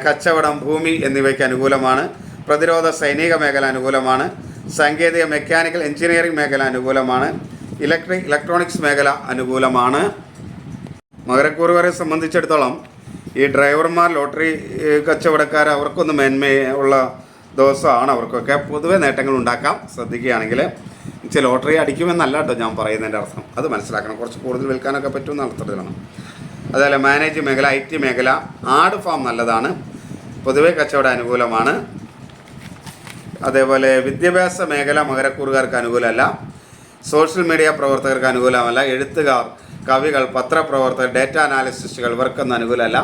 കച്ചവടം, ഭൂമി എന്നിവയ്ക്ക് അനുകൂലമാണ്. പ്രതിരോധ സൈനിക മേഖല അനുകൂലമാണ്. സാങ്കേതിക, മെക്കാനിക്കൽ, എഞ്ചിനീയറിംഗ് മേഖല അനുകൂലമാണ്. ഇലക്ട്രോണിക്സ് മേഖല അനുകൂലമാണ്. മകരക്കൂറുകാരെ സംബന്ധിച്ചിടത്തോളം ഈ ഡ്രൈവർമാർ, ലോട്ടറി കച്ചവടക്കാർ അവർക്കൊന്നും മേന്മയുള്ള ദിവസമാണ്. അവർക്കൊക്കെ പൊതുവെ നേട്ടങ്ങൾ ഉണ്ടാക്കാം ശ്രദ്ധിക്കുകയാണെങ്കിൽ. ലോട്ടറി അടിക്കുമെന്നല്ല കേട്ടോ ഞാൻ പറയുന്നതിൻ്റെ അർത്ഥം. അത് മനസ്സിലാക്കണം. കുറച്ച് കൂടുതൽ വിൽക്കാനൊക്കെ പറ്റുമെന്ന് അർത്ഥത്തിലാണ്. അതുപോലെ മാനേജ് മേഖല, IT മേഖല, ആട് ഫാം നല്ലതാണ്. പൊതുവെ കച്ചവടം അനുകൂലമാണ്. അതേപോലെ വിദ്യാഭ്യാസ മേഖല മകരക്കൂറുകാർക്ക് അനുകൂലമല്ല. സോഷ്യൽ മീഡിയ പ്രവർത്തകർക്ക് അനുകൂലമല്ല. എഴുത്തുകാർ, കവികൾ, പത്രപ്രവർത്തകർ, ഡേറ്റ അനാലിസിസ്റ്റുകൾ ഇവർക്കൊന്നും അനുകൂലമല്ല.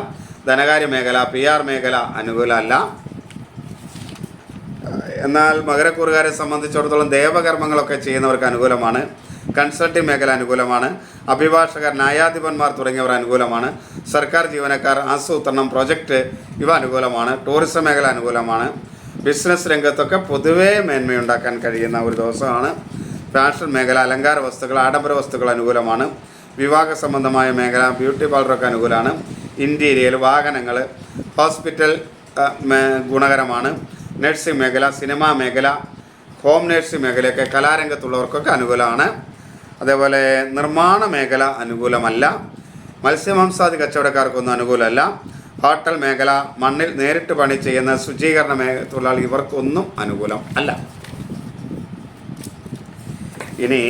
ധനകാര്യ മേഖല, PR മേഖല അനുകൂലമല്ല. എന്നാൽ മകരക്കൂറുകാരെ സംബന്ധിച്ചിടത്തോളം ദേവകർമ്മങ്ങളൊക്കെ ചെയ്യുന്നവർക്ക് അനുകൂലമാണ്. കൺസൾട്ടിംഗ് മേഖല അനുകൂലമാണ്. അഭിഭാഷകർ, ന്യായാധിപന്മാർ തുടങ്ങിയവർ അനുകൂലമാണ്. സർക്കാർ ജീവനക്കാർ, ആസൂത്രണം, പ്രൊജക്റ്റ് ഇവ അനുകൂലമാണ്. ടൂറിസം മേഖല അനുകൂലമാണ്. ബിസിനസ് രംഗത്തൊക്കെ പൊതുവേ മേന്മയുണ്ടാക്കാൻ കഴിയുന്ന ഒരു ദിവസമാണ്. ഫാഷൻ മേഖല, അലങ്കാര വസ്തുക്കൾ, ആഡംബര വസ്തുക്കൾ അനുകൂലമാണ്. വിവാഹ സംബന്ധമായ മേഖല, ബ്യൂട്ടി പാർലറൊക്കെ അനുകൂലമാണ്. ഇൻറ്റീരിയൽ, വാഹനങ്ങൾ, ഹോസ്പിറ്റൽ ഗുണകരമാണ്. നഴ്സിംഗ് മേഖല, സിനിമാ മേഖല, ഹോം നഴ്സിംഗ് മേഖലയൊക്കെ കലാരംഗത്തുള്ളവർക്കൊക്കെ അനുകൂലമാണ്. അതേപോലെ നിർമ്മാണ മേഖല അനുകൂലമല്ല. മത്സ്യമാംസാദി കച്ചവടക്കാർക്കൊന്നും അനുകൂലമല്ല. ഹോട്ടൽ മേഖല, മണ്ണിൽ നേരിട്ട് പണി ചെയ്യുന്ന ശുചീകരണ തൊഴിലാളി ഇവർക്കൊന്നും അനുകൂലം അല്ല. ഇനി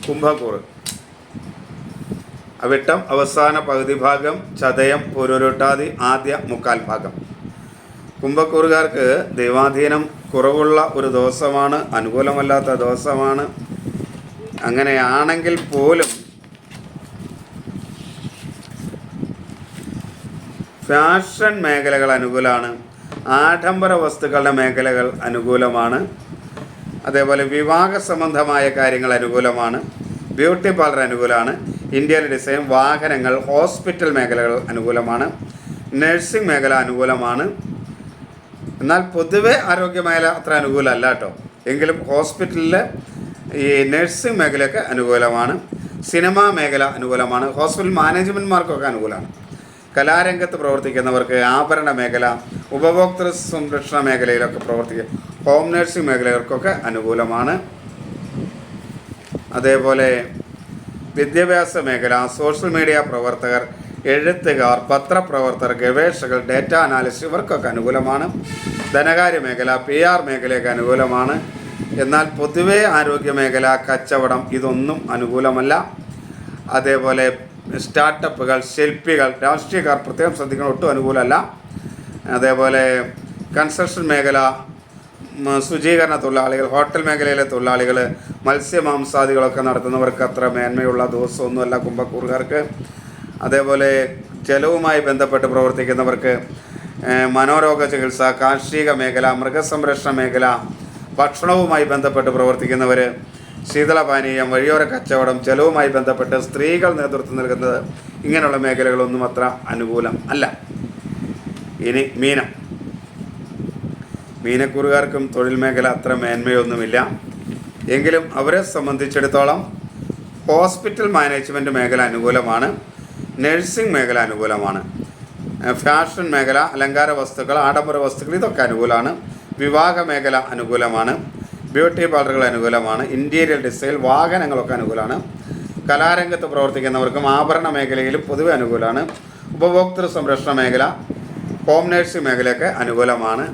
കുംഭക്കൂറ്, അവിട്ടം അവസാന പകുതി ഭാഗം, ചതയം പൂരോരുട്ടാതി ആദ്യ മുക്കാൽ ഭാഗം. കുംഭക്കൂറുകാർക്ക് ദൈവാധീനം കുറവുള്ള ഒരു ദിവസമാണ്. അനുകൂലമല്ലാത്ത ദിവസമാണ്. അങ്ങനെയാണെങ്കിൽ പോലും ഫാഷൻ മേഖലകൾ അനുകൂലമാണ്. ആഡംബര വസ്തുക്കളുടെ മേഖലകൾ അനുകൂലമാണ്. അതേപോലെ വിവാഹ സംബന്ധമായ കാര്യങ്ങൾ അനുകൂലമാണ്. ബ്യൂട്ടി പാർലർ അനുകൂലമാണ്. ഇന്ത്യയിലെ ഡിസൈൻ, വാഹനങ്ങൾ, ഹോസ്പിറ്റൽ മേഖലകൾ അനുകൂലമാണ്. നഴ്സിംഗ് മേഖല അനുകൂലമാണ്. എന്നാൽ പൊതുവെ ആരോഗ്യ മേഖല അത്ര അനുകൂലമല്ല കേട്ടോ. എങ്കിലും ഹോസ്പിറ്റലിൽ ഈ നഴ്സിംഗ് മേഖലയൊക്കെ അനുകൂലമാണ്. സിനിമാ മേഖല അനുകൂലമാണ്. ഹോസ്പിറ്റൽ മാനേജ്മെൻറ്റ്മാർക്കൊക്കെ അനുകൂലമാണ്. കലാരംഗത്ത് പ്രവർത്തിക്കുന്നവർക്ക്, ആഭരണ മേഖല, ഉപഭോക്തൃ സംരക്ഷണ മേഖലയിലൊക്കെ പ്രവർത്തിക്കുക, ഹോം നഴ്സിംഗ് മേഖലകൾക്കൊക്കെ അനുകൂലമാണ്. അതേപോലെ വിദ്യാഭ്യാസ മേഖല, സോഷ്യൽ മീഡിയ പ്രവർത്തകർ, എഴുത്തുകാർ, പത്രപ്രവർത്തകർ, ഗവേഷകർ, ഡേറ്റ അനാലിസ്റ്റ് ഇവർക്കൊക്കെ അനുകൂലമാണ്. ധനകാര്യ മേഖല, PR മേഖലയൊക്കെ അനുകൂലമാണ്. എന്നാൽ പൊതുവെ ആരോഗ്യ മേഖല, കച്ചവടം ഇതൊന്നും അനുകൂലമല്ല. അതേപോലെ സ്റ്റാർട്ടപ്പുകൾ, ശില്പികൾ, രാഷ്ട്രീയക്കാർ പ്രത്യേകം ശ്രദ്ധിക്കണം, ഒട്ടും അനുകൂലമല്ല. അതേപോലെ കൺസ്ട്രക്ഷൻ മേഖല, ശുചീകരണ തൊഴിലാളികൾ, ഹോട്ടൽ മേഖലയിലെ തൊഴിലാളികൾ, മത്സ്യമാംസാദികളൊക്കെ നടത്തുന്നവർക്ക് അത്ര മേന്മയുള്ള ദിവസമൊന്നുമല്ല കുംഭക്കൂറുകാർക്ക്. അതേപോലെ ജലവുമായി ബന്ധപ്പെട്ട് പ്രവർത്തിക്കുന്നവർക്ക്, മനോരോഗ ചികിത്സ, കാർഷിക മേഖല, മൃഗസംരക്ഷണ മേഖല, ഭക്ഷണവുമായി ബന്ധപ്പെട്ട് പ്രവർത്തിക്കുന്നവർ, ശീതളപാനീയം, വഴിയോര കച്ചവടം, ജലവുമായി ബന്ധപ്പെട്ട് സ്ത്രീകൾ നേതൃത്വം നൽകുന്നത്, ഇങ്ങനെയുള്ള മേഖലകളൊന്നും അത്ര അനുകൂലം അല്ല. ഇനി മീനക്കൂറുകാർക്കും തൊഴിൽ മേഖല അത്ര മേന്മയൊന്നുമില്ല. എങ്കിലും അവരെ സംബന്ധിച്ചിടത്തോളം ഹോസ്പിറ്റൽ മാനേജ്മെൻറ്റ് മേഖല അനുകൂലമാണ്. നഴ്സിംഗ് മേഖല അനുകൂലമാണ്. ഫാഷൻ മേഖല, അലങ്കാര വസ്തുക്കൾ, ആഡംബര വസ്തുക്കൾ ഇതൊക്കെ അനുകൂലമാണ്. വിവാഹ മേഖല അനുകൂലമാണ്. ബ്യൂട്ടി പാർലറുകൾ അനുകൂലമാണ്. ഇൻറ്റീരിയർ ഡിസൈൻ, വാഹനങ്ങളൊക്കെ അനുകൂലമാണ്. കലാരംഗത്ത് പ്രവർത്തിക്കുന്നവർക്കും ആഭരണ മേഖലയിലും പൊതുവെ അനുകൂലമാണ്. ഉപഭോക്തൃ സംരക്ഷണ മേഖല, ഹോം നഴ്സിംഗ് മേഖലയൊക്കെ അനുകൂലമാണ്.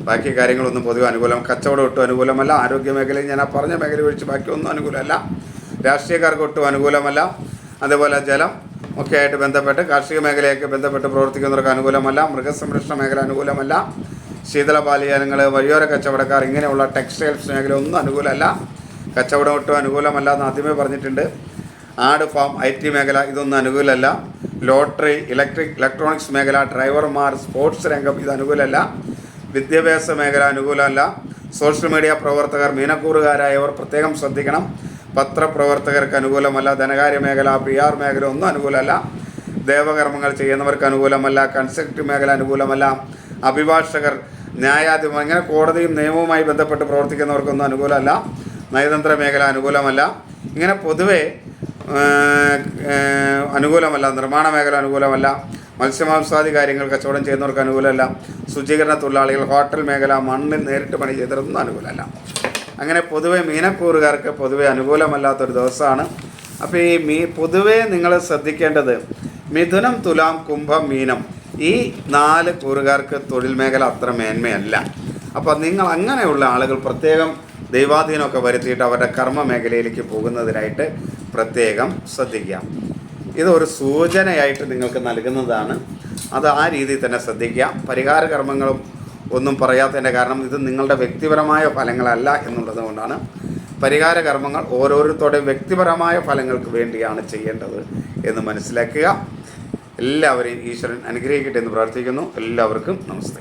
ബാക്കി കാര്യങ്ങളൊന്നും പൊതുവെ അനുകൂലം. കച്ചവടം ഒട്ടും അനുകൂലമല്ല. ആരോഗ്യ മേഖലയിൽ ഞാൻ പറഞ്ഞ മേഖല ഒഴിച്ച് ബാക്കിയൊന്നും അനുകൂലമല്ല. രാഷ്ട്രീയക്കാർക്ക് ഒട്ടും അനുകൂലമല്ല. അതേപോലെ ജലം ഒക്കെ ആയിട്ട് ബന്ധപ്പെട്ട് കാർഷിക മേഖലയൊക്കെ ബന്ധപ്പെട്ട് പ്രവർത്തിക്കുന്നവർക്ക് അനുകൂലമല്ല. മൃഗസംരക്ഷണ മേഖല അനുകൂലമല്ല. ശീതളപാനീയങ്ങൾ, വഴിയോര കച്ചവടക്കാർ, ഇങ്ങനെയുള്ള ടെക്സ്റ്റൈൽസ് മേഖല ഒന്നും അനുകൂലമല്ല. കച്ചവടം ഒട്ടും അനുകൂലമല്ല എന്ന് ആദ്യമേ പറഞ്ഞിട്ടുണ്ട്. ആട് ഫാം, IT മേഖല ഇതൊന്നും അനുകൂലമല്ല. ലോട്ടറി, ഇലക്ട്രോണിക്സ് മേഖല, ഡ്രൈവർമാർ, സ്പോർട്സ് രംഗം ഇത് അനുകൂലമല്ല. വിദ്യാഭ്യാസ മേഖല അനുകൂലമല്ല. സോഷ്യൽ മീഡിയ പ്രവർത്തകർ, മീനക്കൂറുകാരായവർ പ്രത്യേകം ശ്രദ്ധിക്കണം. പത്രപ്രവർത്തകർക്ക് അനുകൂലമല്ല. ധനകാര്യ മേഖല, PR മേഖല ഒന്നും അനുകൂലമല്ല. ദേവകർമ്മങ്ങൾ ചെയ്യുന്നവർക്ക് അനുകൂലമല്ല. കൺസ്ട്രക്റ്റീവ് മേഖല അനുകൂലമല്ല. അഭിഭാഷകർ, ന്യായാധിപർ, ഇങ്ങനെ കോടതിയും നിയമവുമായി ബന്ധപ്പെട്ട് പ്രവർത്തിക്കുന്നവർക്കൊന്നും അനുകൂലമല്ല. നയതന്ത്ര മേഖല അനുകൂലമല്ല. ഇങ്ങനെ പൊതുവെ അനുകൂലമല്ല. നിർമ്മാണ മേഖല അനുകൂലമല്ല. മത്സ്യമാംസാദി കാര്യങ്ങൾ കച്ചവടം ചെയ്യുന്നവർക്ക് അനുകൂലമല്ല. ശുചീകരണ തൊഴിലാളികൾ, ഹോട്ടൽ മേഖല, മണ്ണിൽ നേരിട്ട് പണി ചെയ്തതൊന്നും അനുകൂലമല്ല. അങ്ങനെ പൊതുവെ മീനക്കൂറുകാർക്ക് പൊതുവെ അനുകൂലമല്ലാത്തൊരു ദിവസമാണ്. അപ്പോൾ ഈ പൊതുവെ നിങ്ങൾ ശ്രദ്ധിക്കേണ്ടത് മിഥുനം, തുലാം, കുംഭം, മീനം ഈ 4 കൂറുകാർക്ക് തൊഴിൽ മേഖല അത്ര മേന്മയല്ല. അപ്പോൾ നിങ്ങൾ അങ്ങനെയുള്ള ആളുകൾ പ്രത്യേകം ദൈവാധീനമൊക്കെ വരുത്തിയിട്ട് അവരുടെ കർമ്മ മേഖലയിലേക്ക് പോകുന്നതിനായിട്ട് പ്രത്യേകം ശ്രദ്ധിക്കുക. ഇതൊരു സൂചനയായിട്ട് നിങ്ങൾക്ക് നൽകുന്നതാണ്. അത് ആ രീതിയിൽ തന്നെ ശ്രദ്ധിക്കുക. പരിഹാര കർമ്മങ്ങളും ഒന്നും പറയാത്തതിൻ്റെ കാരണം ഇത് നിങ്ങളുടെ വ്യക്തിപരമായ ഫലങ്ങളല്ല എന്നുള്ളത് കൊണ്ടാണ്. പരിഹാര കർമ്മങ്ങൾ ഓരോരുത്തരുടെയും വ്യക്തിപരമായ ഫലങ്ങൾക്ക് വേണ്ടിയാണ് ചെയ്യേണ്ടത് എന്ന് മനസ്സിലാക്കുക. എല്ലാവരെയും ഈശ്വരൻ അനുഗ്രഹിക്കട്ടെ എന്ന് പ്രാർത്ഥിക്കുന്നു. എല്ലാവർക്കും നമസ്തേ.